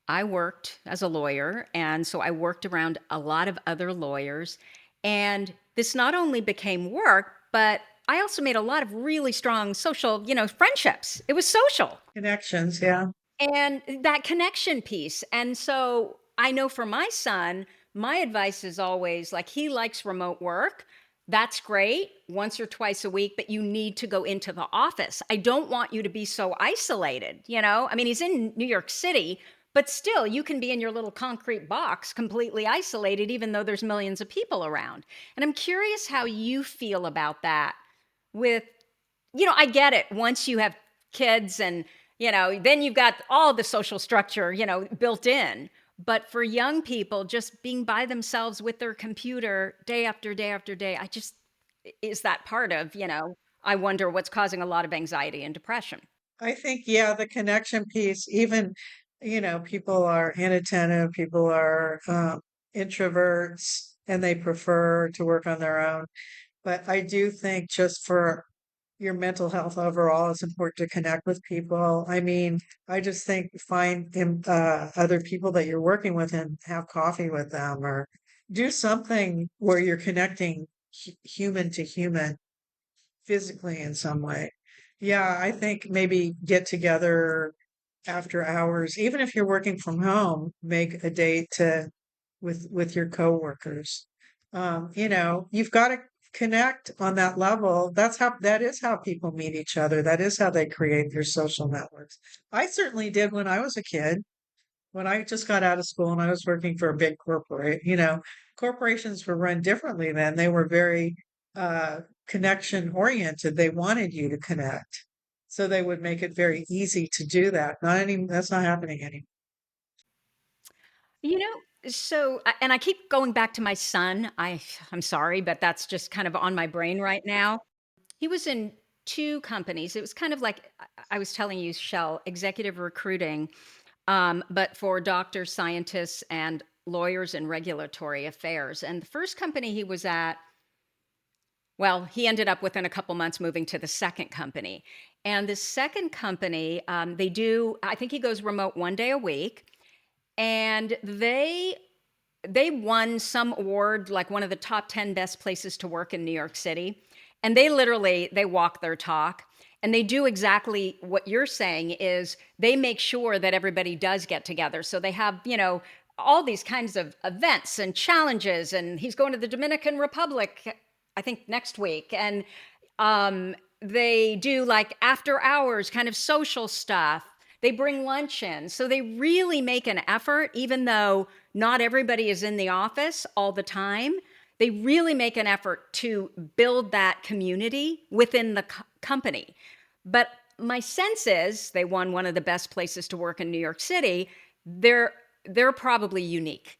I worked as a lawyer. And so I worked around a lot of other lawyers. And this not only became work, but I also made a lot of really strong social, friendships. It was social.
Connections, yeah.
And that connection piece. And so I know for my son, my advice is always like he likes remote work. That's great once or twice a week, but you need to go into the office. I don't want you to be so isolated, I mean, he's in New York City, But still, you can be in your little concrete box completely isolated, even though there's millions of people around. And I'm curious how you feel about that with, I get it. Once you have kids and, then you've got all the social structure, built in. But for young people, just being by themselves with their computer day after day after day, is that part of, I wonder what's causing a lot of anxiety and depression.
I think, yeah, the connection piece, even, people are inattentive, people are introverts, and they prefer to work on their own. But I do think just for your mental health overall, it's important to connect with people. I mean, I just think find other people that you're working with and have coffee with them or do something where you're connecting human to human physically in some way. Yeah, I think maybe get together after hours, even if you're working from home, make a date to with your coworkers. You've got to connect on that level. That is how people meet each other. That is how they create their social networks. I certainly did when I was a kid. When I just got out of school and I was working for a big corporate, corporations were run differently then. They were very connection oriented. They wanted you to connect. So they would make it very easy to do that. That's not happening anymore.
You know, and I keep going back to my son. I'm sorry, but that's just kind of on my brain right now. He was in 2 companies. It was kind of like I was telling you, Shell, executive recruiting, but for doctors, scientists, and lawyers in regulatory affairs. And the first company he was at, well, he ended up within a couple months moving to the second company. And the second company, I think he goes remote 1 day a week, and they won some award, like one of the top 10 best places to work in New York City. And they walk their talk, and they do exactly what you're saying is they make sure that everybody does get together. So they have, all these kinds of events and challenges, and he's going to the Dominican Republic, I think next week. And they do like after hours kind of social stuff. They bring lunch in. So they really make an effort, even though not everybody is in the office all the time. They really make an effort to build that community within the company. But my sense is they won one of the best places to work in New York City. They're probably unique.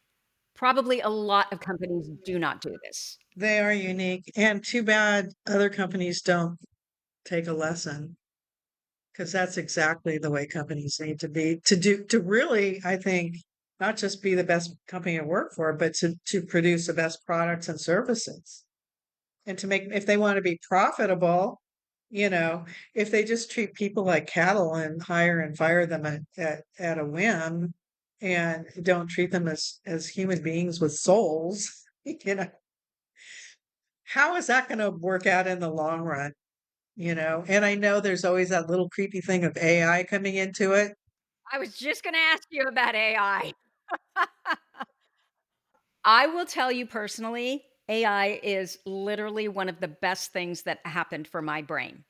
Probably a lot of companies do not do this.
They are unique. And too bad other companies don't take a lesson because that's exactly the way companies need to be to really, I think, not just be the best company to work for, but to produce the best products and services. And to make if they want to be profitable, if they just treat people like cattle and hire and fire them at a whim and don't treat them as human beings with souls, how is that going to work out in the long run? And I know there's always that little creepy thing of AI coming into it.
I was just going to ask you about AI. I will tell you personally, AI is literally one of the best things that happened for my brain.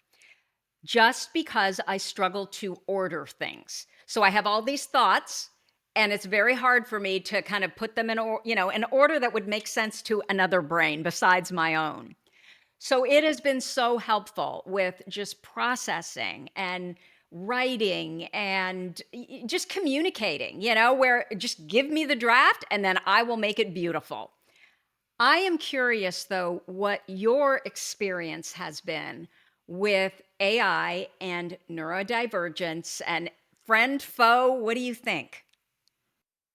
Just because I struggle to order things. So I have all these thoughts, and it's very hard for me to kind of put them in an order that would make sense to another brain besides my own. So it has been so helpful with just processing and writing and just communicating, where just give me the draft and then I will make it beautiful. I am curious, though, what your experience has been with AI and neurodivergence and friend, foe. What do you think?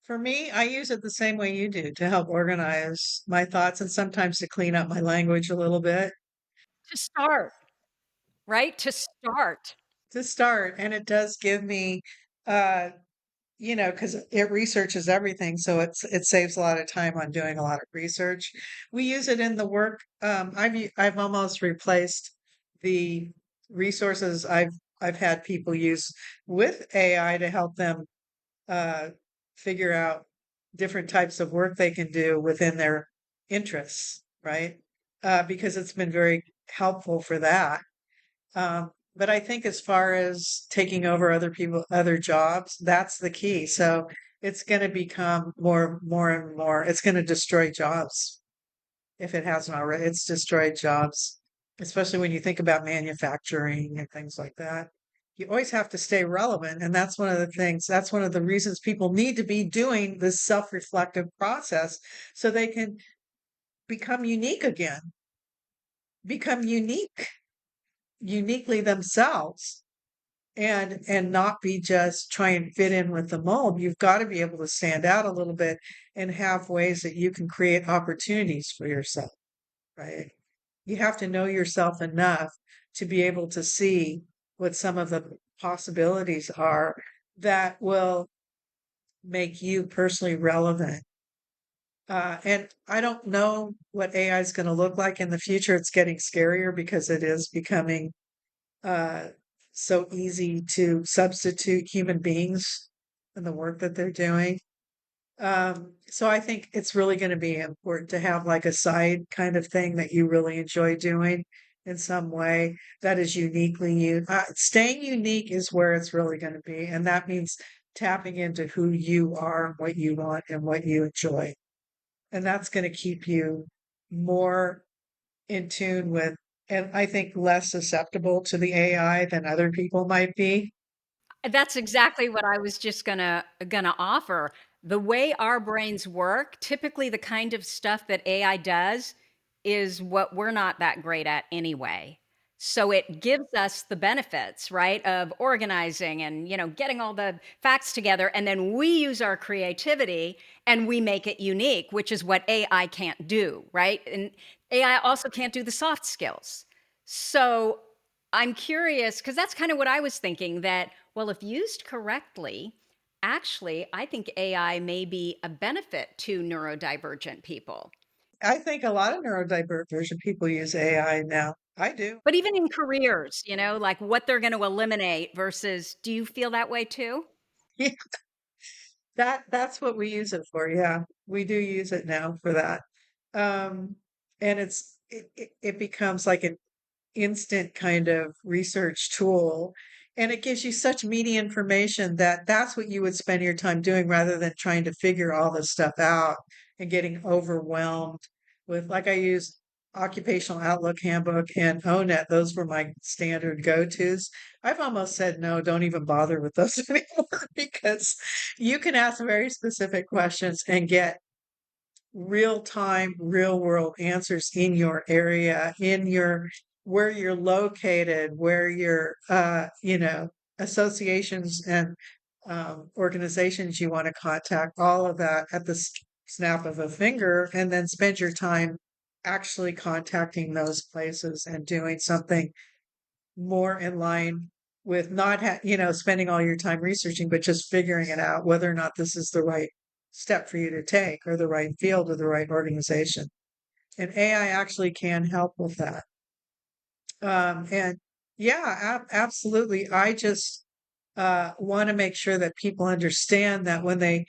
For me, I use it the same way you do to help organize my thoughts and sometimes to clean up my language a little bit
To start, right? To start.
to start. And it does give me, uh, because it researches everything, so it saves a lot of time on doing a lot of research. We use it in the work. I've almost replaced the resources I've had people use with AI to help them uh, figure out different types of work they can do within their interests, right? Because it's been very helpful for that. But I think as far as taking over other jobs, that's the key. So it's going to become more and more. It's going to destroy jobs if it hasn't already. It's destroyed jobs, especially when you think about manufacturing and things like that. You always have to stay relevant. And that's one of the things, that's one of the reasons people need to be doing this self reflective process so they can become unique again, become uniquely themselves and not be just try and fit in with the mold. You've got to be able to stand out a little bit and have ways that you can create opportunities for yourself, right? You have to know yourself enough to be able to see what some of the possibilities are that will make you personally relevant. And I don't know what AI is going to look like in the future. It's getting scarier because it is becoming uh, so easy to substitute human beings in the work that they're doing. So I think it's really going to be important to have like a side kind of thing that you really enjoy doing in some way that is uniquely you. Staying unique is where it's really going to be, and that means tapping into who you are, what you want, and what you enjoy, and that's going to keep you more in tune with, and I think less susceptible to the AI than other people might be.
That's exactly what I was just gonna offer. The way our brains work, typically the kind of stuff that AI does is what we're not that great at anyway. So it gives us the benefits, right, of organizing and, getting all the facts together, and then we use our creativity and we make it unique, which is what AI can't do, right? And AI also can't do the soft skills. So I'm curious because that's kind of what I was thinking that, well, if used correctly, actually, I think AI may be a benefit to neurodivergent people.
I think a lot of neurodivergent people use AI now. I do.
But even in careers, like what they're going to eliminate versus, do you feel that way too?
That's what we use it for. Yeah, we do use it now for that. Um, and it becomes like an instant kind of research tool, and it gives you such meaty information that that's what you would spend your time doing rather than trying to figure all this stuff out and getting overwhelmed with, like, I use Occupational Outlook Handbook and ONET. Those were my standard go-tos. I've almost said no, don't even bother with those anymore because you can ask very specific questions and get real time, real world answers in your area, in your where you're located, where your associations and organizations you want to contact, all of that at the snap of a finger, and then spend your time actually contacting those places and doing something more in line with not spending all your time researching, but just figuring it out whether or not this is the right step for you to take or the right field or the right organization. And AI actually can help with that. And yeah, absolutely. I just want to make sure that people understand that when they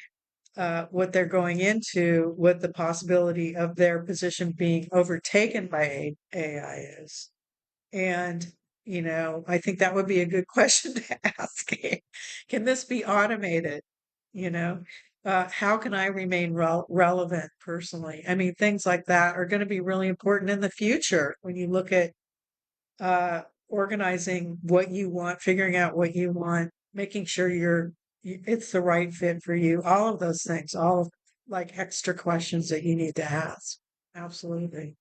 what they're going into, what the possibility of their position being overtaken by AI is. And, I think that would be a good question to ask. Can this be automated? You know, how can I remain relevant personally? I mean, things like that are going to be really important in the future when you look at organizing what you want, figuring out what you want, making sure it's the right fit for you. All of those things, all of like extra questions that you need to ask. Absolutely.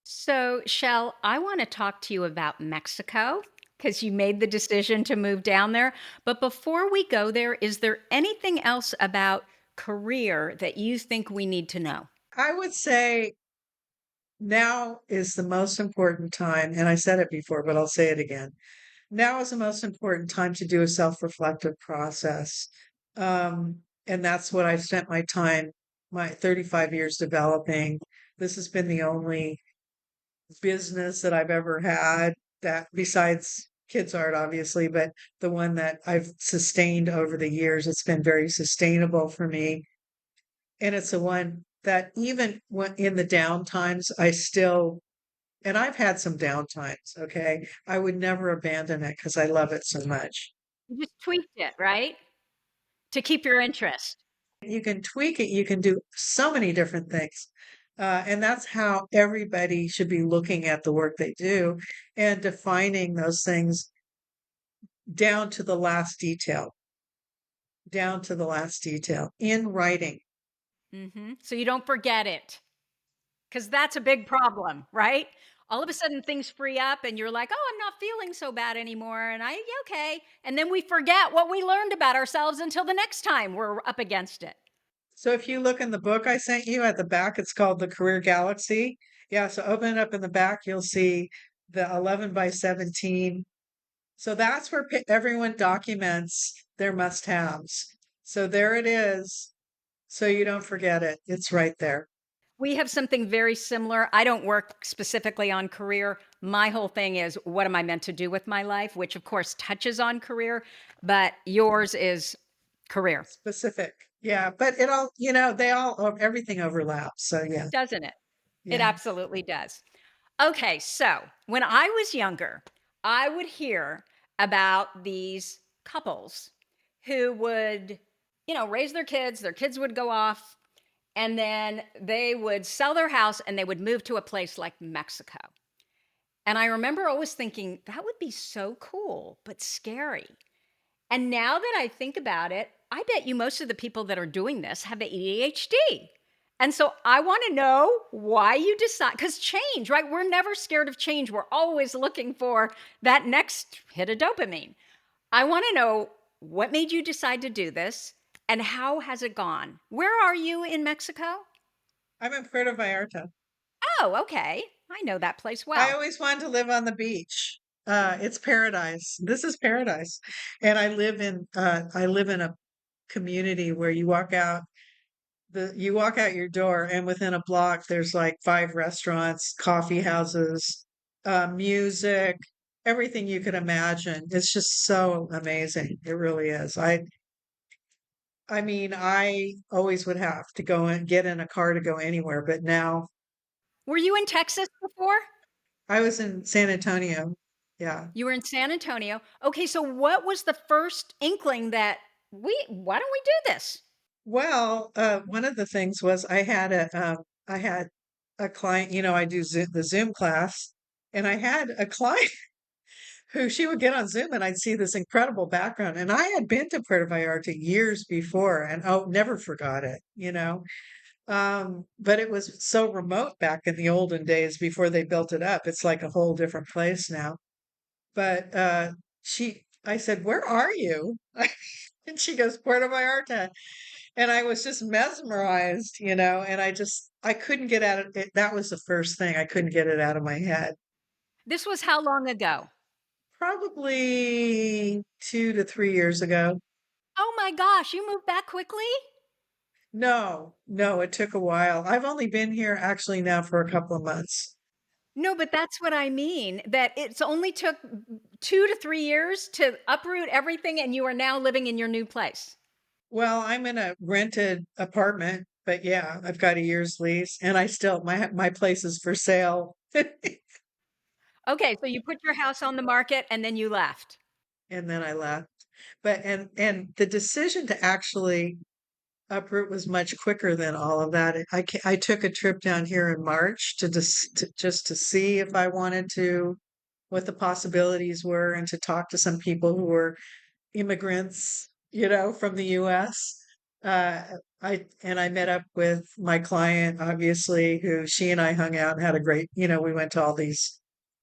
So, Shell, I want to talk to you about Mexico because you made the decision to move down there. But before we go there, is there anything else about career that you think we need to know?
I would say now is the most important time, and I said it before, but I'll say it again. Now is the most important time to do a self-reflective process. And that's what I've spent my time, my 35 years developing. This has been the only business that I've ever had that besides KidzArt, obviously, but the one that I've sustained over the years. It's been very sustainable for me. And it's the one that even when in the down times, I still And I've had some downtimes, okay? I would never abandon it because I love it so much.
You just tweaked it, right? To keep your interest.
You can tweak it, you can do so many different things. And that's how everybody should be looking at the work they do and defining those things down to the last detail, down to the last detail in writing.
So you don't forget it. 'Cause that's a big problem, right? All of a sudden things free up and you're like, "Oh, I'm not feeling so bad anymore." And yeah, okay. And then we forget what we learned about ourselves until the next time we're up against it.
So if you look in the book I sent you at the back, it's called The Career Galaxy. Yeah, so open it up in the back, you'll see the 11 by 17. So that's where everyone documents their must-haves. So there it is. So you don't forget it. It's right there.
We have something very similar. I don't work specifically on career. My whole thing is what am I meant to do with my life, which of course touches on career, but yours is career,
Specific. Yeah, but it all, they all, everything overlaps. So yeah,
doesn't it? It
yeah.
absolutely does. Okay, so when I was younger, I would hear about these couples who would, raise their kids would go off, and then they would sell their house and they would move to a place like Mexico. And I remember always thinking that would be so cool, but scary. And now that I think about it, I bet you most of the people that are doing this have ADHD. And so I want to know why you decide, because change, right? We're never scared of change. We're always looking for that next hit of dopamine. I want to know what made you decide to do this and how has it gone? Where are you in Mexico?
I'm in Puerto Vallarta.
Oh, okay. I know that place
I
well.
always wanted to live on the beach. It's paradise. This is paradise. And I live in a community where you walk out your door and within a block there's like five restaurants, coffee houses, music, everything you could imagine. It's just so amazing. It really is. I mean, I always would have to go and get in a car to go anywhere, but now
Were you in Texas before?
I was in San Antonio. Yeah.
You were in San Antonio. Okay, so what was the first inkling that why don't we do this?
Well, one of the things was I had a client, I do the Zoom class, and I had a client who she would get on Zoom and I'd see this incredible background. And I had been to Puerto Vallarta years before and oh, never forgot it. But it was so remote back in the olden days before they built it up. It's like a whole different place now. But I said, "Where are you?" And she goes, "Puerto Vallarta." And I was just mesmerized, and I couldn't get out of it. That was the first thing. I couldn't get it out of my head.
This was how long ago?
Probably 2 to 3 years ago.
Oh my gosh, you moved back quickly?
No, no, it took a while. I've only been here actually now for a couple of months.
No, but that's what I mean, that it's only took 2 to 3 years to uproot everything and you are now living in your new place.
Well, I'm in a rented apartment, but yeah, I've got a year's lease and I still my place is for sale.
Okay, so you put your house on the market and then you left.
And then I left. But and the decision to actually uproot was much quicker than all of that. I took a trip down here in March just to see if I wanted to, what the possibilities were, and to talk to some people who were immigrants, from the US. Uh, I met up with my client, obviously, who she and I hung out and had a great, we went to all these.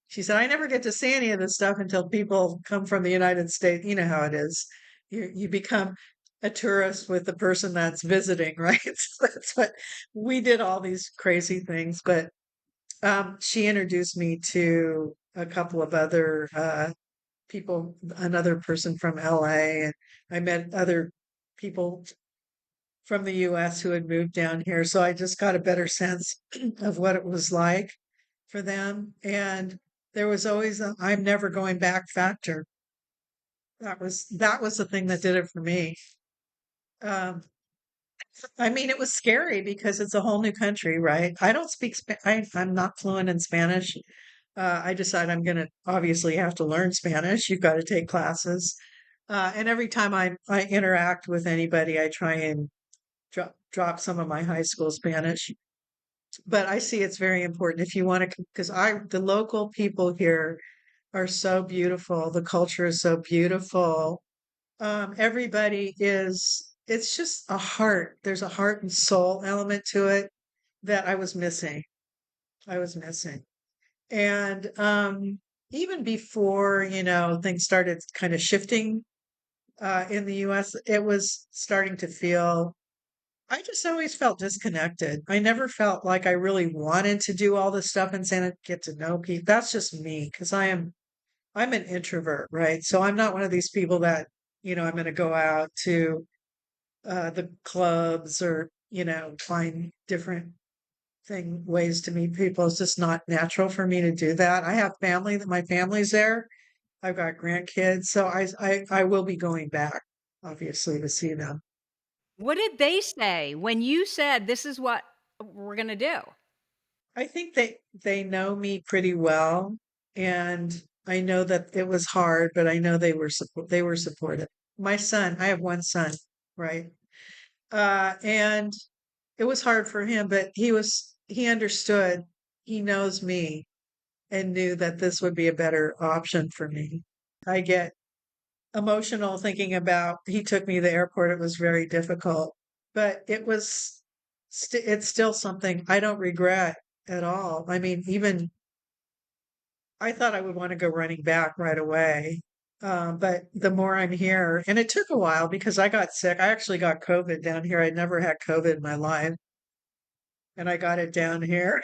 She said, I never get to see any of this stuff until people come from the United States. You know how it is. You become a tourist with the person that's visiting, right? So that's what we did, all these crazy things. But she introduced me to a couple of other people, another person from LA, and I met other people from the US who had moved down here. So I just got a better sense of what it was like for them. And there was always a I'm never going back factor. That was the thing that did it for me. Um, I mean, it was scary because it's a whole new country, right? I don't speak I'm not fluent in Spanish. I decided I'm going to obviously have to learn Spanish. You've got to take classes. And every time I interact with anybody, I try and drop some of my high school Spanish. But I see it's very important if you want to, because the local people here are so beautiful. The culture is so beautiful. Everybody it's just a heart. There's a heart and soul element to it that I was missing. I was missing. And even before, things started kind of shifting in the US, it was starting to feel, I just always felt disconnected. I never felt like I really wanted to do all this stuff in Santa, get to know people. That's just me because I'm an introvert, right? So I'm not one of these people that, I'm going to go out to the clubs or, find different ways to meet people. It's just not natural for me to do that. I have family that my family's there. I've got grandkids, so I will be going back, obviously, to see them.
What did they say when you said, "This is what we're gonna do"?
I think they know me pretty well, and I know that it was hard, but I know they were supportive. My son, I have one son, right? And it was hard for him, but he understood. He knows me and knew that this would be a better option for me. I get emotional thinking about he took me to the airport. It was very difficult, but it's still something I don't regret at all. I mean, even I thought I would want to go running back right away. But the more I'm here, and it took a while because I got sick. I actually got COVID down here. I'd never had COVID in my life, and I got it down here.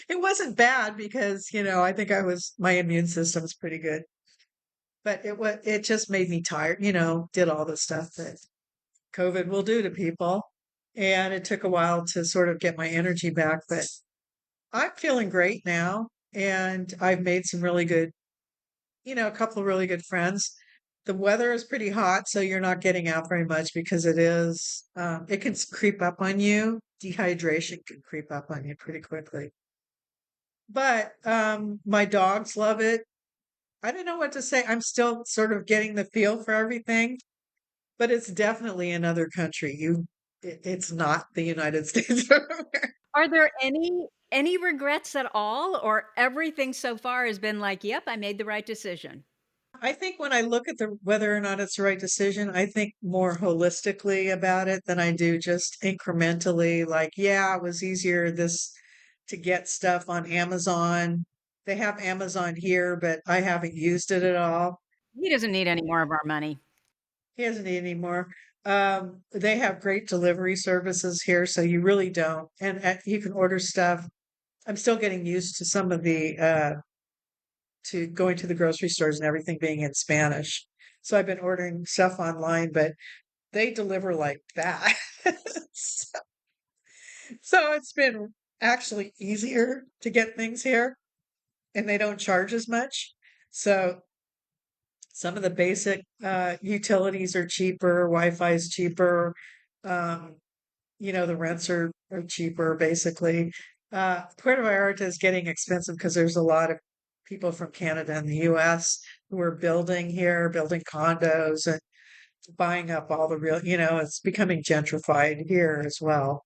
It wasn't bad because, I think my immune system's pretty good, but it just made me tired, did all the stuff that COVID will do to people. And it took a while to sort of get my energy back, but I'm feeling great now. And I've made some really good, a couple of really good friends. The weather is pretty hot, so you're not getting out very much because it can creep up on you. Dehydration can creep up on you pretty quickly. But my dogs love it. I don't know what to say. I'm still sort of getting the feel for everything, but it's definitely another country. It's not the United States of America.
Are there any regrets at all, or everything so far has been like, "Yep, I made the right decision"?
I think when I look at whether or not it's the right decision, I think more holistically about it than I do just incrementally. Like, yeah, it was easier to get stuff on Amazon. They have Amazon here, but I haven't used it at all.
He doesn't need any more of our money.
He doesn't need any more. They have great delivery services here, so you really don't. And you can order stuff. I'm still getting used to some of to going to the grocery stores and everything being in Spanish. So I've been ordering stuff online, but they deliver like that. so, so it's been actually easier to get things here and they don't charge as much. So some of the basic utilities are cheaper, Wi-Fi is cheaper. Um, the rents are cheaper basically. Puerto Vallarta is getting expensive because there's a lot of people from Canada and the US who are building here, building condos and buying up all the real, it's becoming gentrified here as well.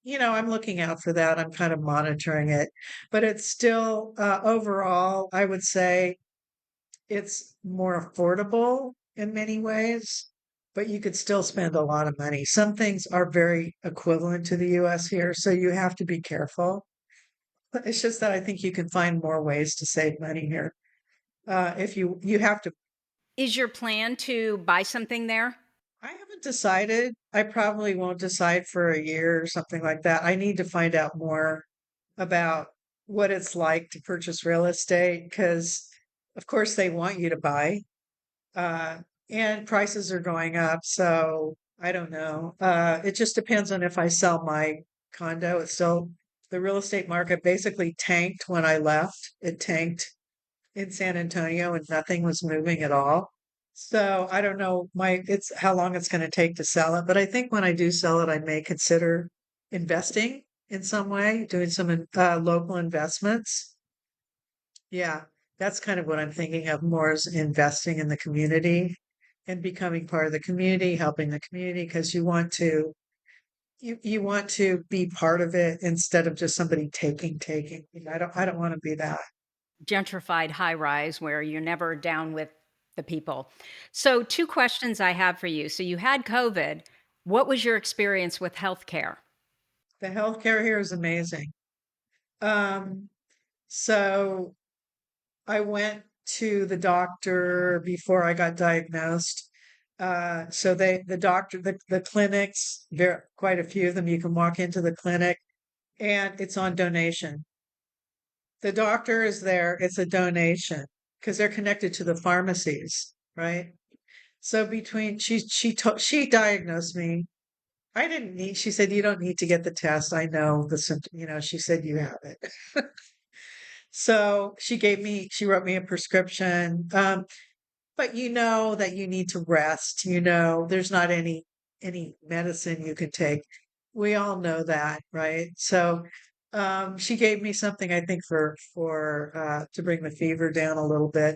I'm looking out for that. I'm kind of monitoring it, but it's still, overall, I would say it's more affordable in many ways, but you could still spend a lot of money. Some things are very equivalent to the US here, so you have to be careful. But it's just that I think you can find more ways to save money here. If you have to,
Is your plan to buy something there?
I haven't decided. I probably won't decide for a year or something like that. I need to find out more about what it's like to purchase real estate because, of course, they want you to buy. Uh, and prices are going up, so I don't know. It just depends on if I sell my condo. It's still the real estate market basically tanked when I left. It tanked in San Antonio and nothing was moving at all. So I don't know it's how long it's going to take to sell it, but I think when I do sell it, I may consider investing in some way, doing some local investments. Yeah, that's kind of what I'm thinking of more as investing in the community and becoming part of the community, helping the community because you want to be part of it instead of just somebody taking. I don't want to be that.
Gentrified high rise where you're never down with the people. So, two questions I have for you. So, you had COVID. What was your experience with healthcare?
The healthcare here is amazing. Um, so I went to the doctor before I got diagnosed. So the clinics, there quite a few of them, you can walk into the clinic and it's on donation. The doctor is there, it's a donation because they're connected to the pharmacies, right? So she diagnosed me. I didn't need, she said, you don't need to get the test. I know the symptom, she said, you have it. So she wrote me a prescription. But you know that you need to rest. There's not any medicine you can take. We all know that, right? So she gave me something I think for to bring the fever down a little bit.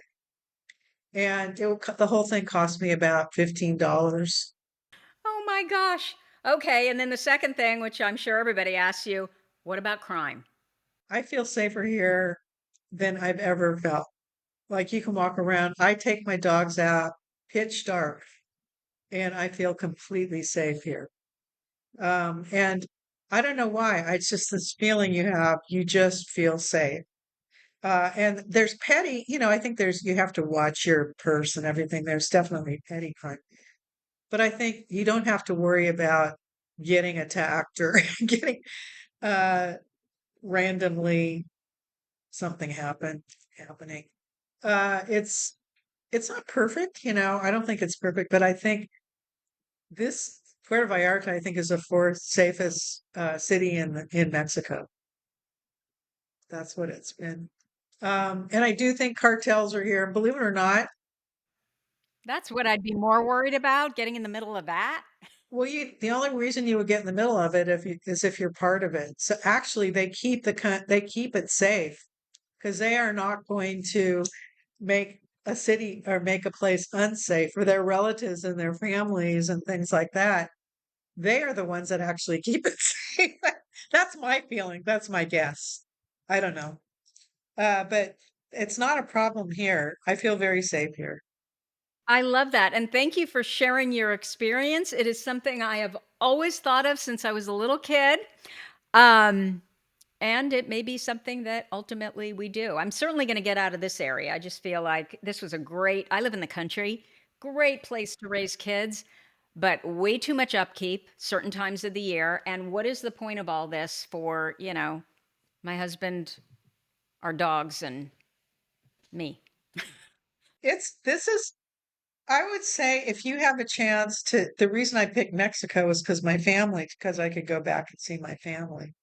And the whole thing cost me about $15.
Oh my gosh. Okay. And then the second thing, which I'm sure everybody asks you, what about crime?
I feel safer here than I've ever felt. Like you can walk around. I take my dogs out pitch dark and I feel completely safe here. And I don't know why. It's just this feeling you have, you just feel safe. And there's petty, I think you have to watch your purse and everything. There's definitely petty crime. But I think you don't have to worry about getting attacked or getting uh, randomly something happening. Uh, it's, it's not perfect, I don't think it's perfect, but I think this Puerto Vallarta, I think, is the fourth safest city in Mexico. That's what it's been. And I do think cartels are here. Believe it or not,
That's what I'd be more worried about, getting in the middle of that.
the only reason you would get in the middle of it is if you're part of it. So actually, they keep it safe because they are not going to make a city or make a place unsafe for their relatives and their families and things like that. They are the ones that actually keep it safe. That's my feeling. That's my guess. I don't know. But it's not a problem here. I feel very safe here.
I love that. And thank you for sharing your experience. It is something I have always thought of since I was a little kid. Um, and it may be something that ultimately we do. I'm certainly going to get out of this area. I just feel like this was I live in the country, great place to raise kids, but way too much upkeep certain times of the year. And what is the point of all this for, my husband, our dogs, and me?
This is, I would say, if you have a chance the reason I picked Mexico is because I could go back and see my family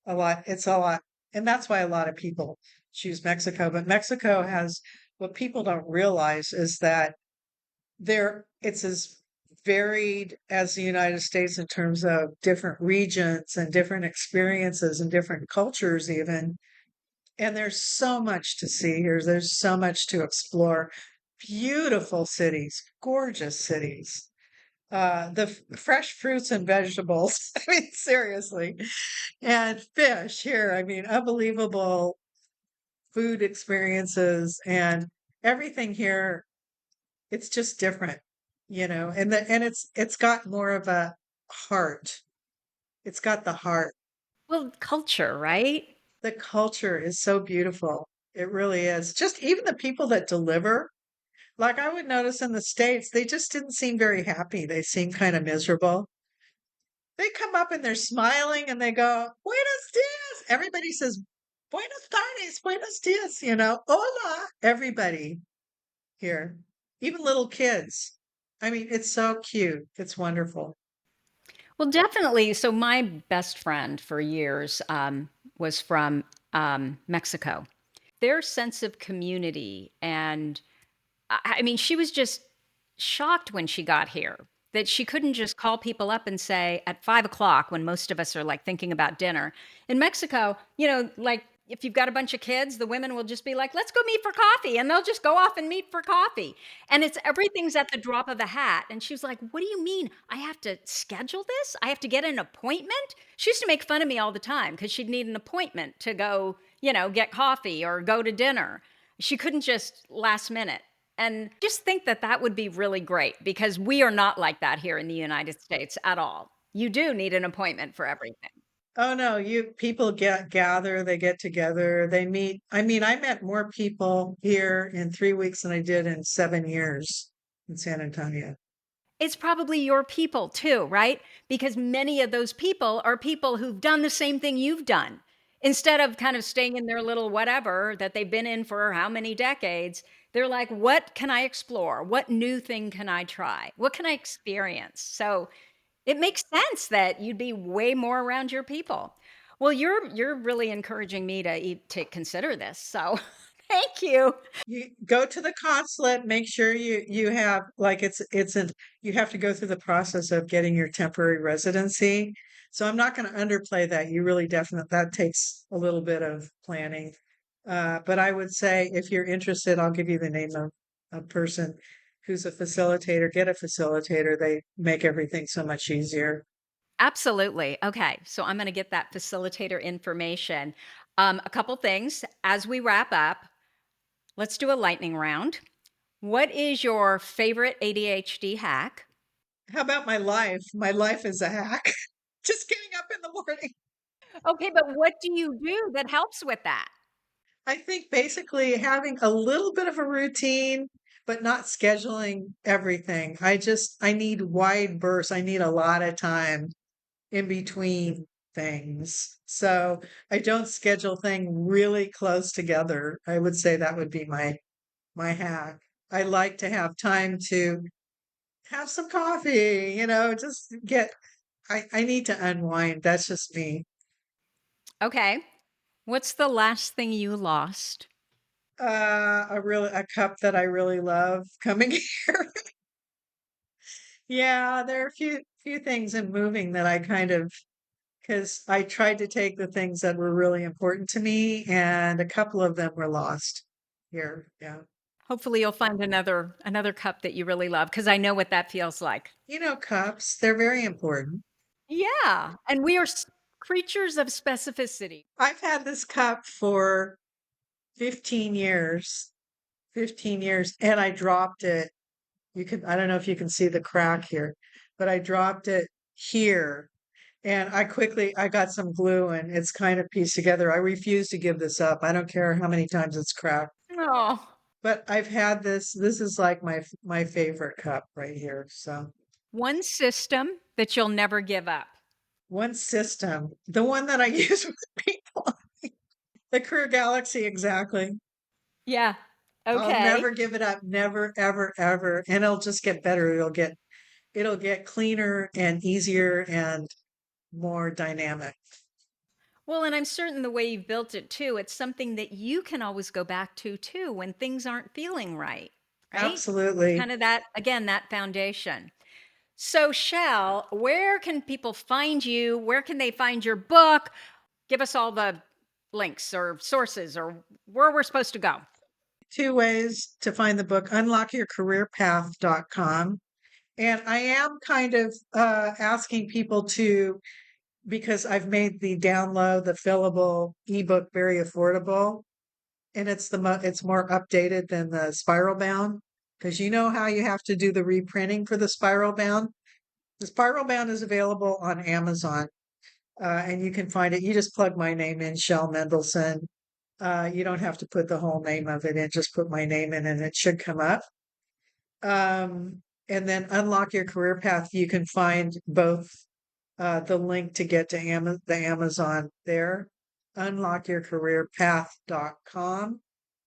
a lot. It's a lot. And that's why a lot of people choose Mexico. But Mexico has, what people don't realize is that it's as varied as the United States in terms of different regions and different experiences and different cultures, even. And there's so much to see here. There's so much to explore. Beautiful cities, gorgeous cities. Fresh fruits and vegetables. I mean, seriously. And fish here. I mean, unbelievable food experiences and everything here. It's just different, and it's got more of a heart. It's got the heart.
Well, culture, right?
The culture is so beautiful. It really is. Just even the people that deliver, like I would notice in the States, they just didn't seem very happy. They seem kind of miserable. They come up and they're smiling and they go, Buenos dias. Everybody says, Buenos tardes, buenos dias, hola. Everybody here, even little kids. I mean, it's so cute. It's wonderful.
Well, definitely. So, my best friend for years was from Mexico. Their sense of community, and I mean, she was just shocked when she got here that she couldn't just call people up and say at 5 o'clock when most of us are like thinking about dinner. In Mexico, like if you've got a bunch of kids, the women will just be like, let's go meet for coffee. And they'll just go off and meet for coffee. And it's everything's at the drop of a hat. And she was like, what do you mean? I have to schedule this? I have to get an appointment? She used to make fun of me all the time because she'd need an appointment to go, get coffee or go to dinner. She couldn't just last minute. And just think that that would be really great because we are not like that here in the United States at all. You do need an appointment for everything.
Oh no, you people gather, they get together, they meet. I mean, I met more people here in 3 weeks than I did in 7 years in San Antonio.
It's probably your people too, right? Because many of those people are people who've done the same thing you've done. Instead of kind of staying in their little whatever that they've been in for how many decades, they're like, what can I explore? What new thing can I try? What can I experience? So it makes sense that you'd be way more around your people. Well, you're really encouraging me to consider this. So thank you.
You go to the consulate, make sure you have like it's you have to go through the process of getting your temporary residency. So I'm not going to underplay that. You really definitely that takes a little bit of planning. But I would say if you're interested, I'll give you the name of a person who's a facilitator. Get a facilitator. They make everything so much easier.
Absolutely. Okay. So I'm going to get that facilitator information. A couple things as we wrap up. Let's do a lightning round. What is your favorite ADHD hack?
How about my life? My life is a hack. Just getting up in the morning.
Okay, but what do you do that helps with that?
I think basically having a little bit of a routine, but not scheduling everything. I need wide bursts. I need a lot of time in between things. So I don't schedule things really close together. I would say that would be my hack. I like to have time to have some coffee, just I need to unwind. That's just me.
Okay. What's the last thing you lost?
A cup that I really love coming here. Yeah, there are a few things in moving that I kind of because I tried to take the things that were really important to me, and a couple of them were lost here. Yeah.
Hopefully you'll find another cup that you really love because I know what that feels like.
Cups, they're very important.
Yeah, and we are creatures of specificity.
I've had this cup for 15 years, 15 years, and I dropped it. I don't know if you can see the crack here, but I dropped it here. And I got some glue and it's kind of pieced together. I refuse to give this up. I don't care how many times it's cracked.
Oh,
But I've had this is like my favorite cup right here. So
one system that you'll never give up.
one system, the one that I use with people, the Career Galaxy, exactly.
Yeah.
I'll never
Okay.
give it up, never, ever, ever. And it'll just get better. It'll get cleaner and easier and more dynamic.
Well, and I'm certain the way you've built it too, it's something that you can always go back to too when things aren't feeling right, right? It's
Absolutely.
kind of that, again, that foundation. So, Shell, where can people find you? Where can they find your book? Give us all the links or sources or where we're supposed to go.
Two ways to find the book, unlockyourcareerpath.com. And I am kind of asking people to, because I've made the download, the fillable ebook very affordable. And it's more updated than the spiral bound. Because you know how you have to do the reprinting for the spiral bound? The spiral bound is available on Amazon. And you can find it. You just plug my name in, Shell Mendelson. You don't have to put the whole name of it in, just put my name in and it should come up. And then Unlock Your Career Path, you can find both the link to get to the Amazon there, unlockyourcareerpath.com.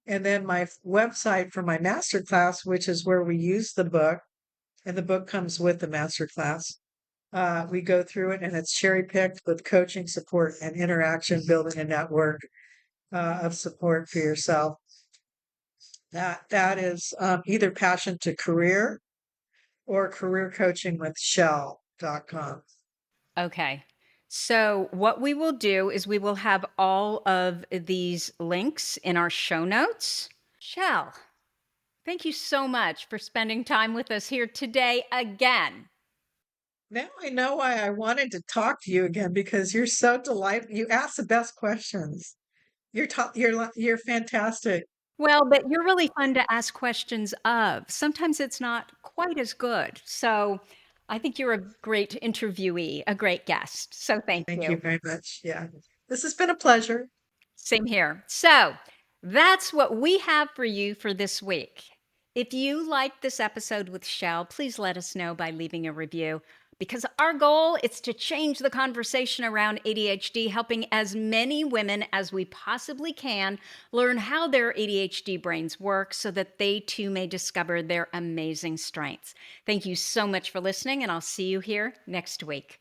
And then my website for my masterclass, which is where we use the book, and the book comes with the masterclass. We go through it and it's cherry picked with coaching, support, and interaction, building a network of support for yourself. That is either passion to career or career coaching with Shell.com.
Okay. So, what we will do is we will have all of these links in our show notes. Shell, thank you so much for spending time with us here today again.
Now I know why I wanted to talk to you again because you're so delightful. You ask the best questions. You're fantastic.
Well, but you're really fun to ask questions of. Sometimes it's not quite as good. So, I think you're a great interviewee, a great guest. So, thank
Thank you
you.
very much. Yeah. This has been a pleasure.
Same here. So that's what we have for you for this week. If you liked this episode with Shell, please let us know by leaving a review because our goal is to change the conversation around ADHD, helping as many women as we possibly can learn how their ADHD brains work so that they too may discover their amazing strengths. Thank you so much for listening, and I'll see you here next week.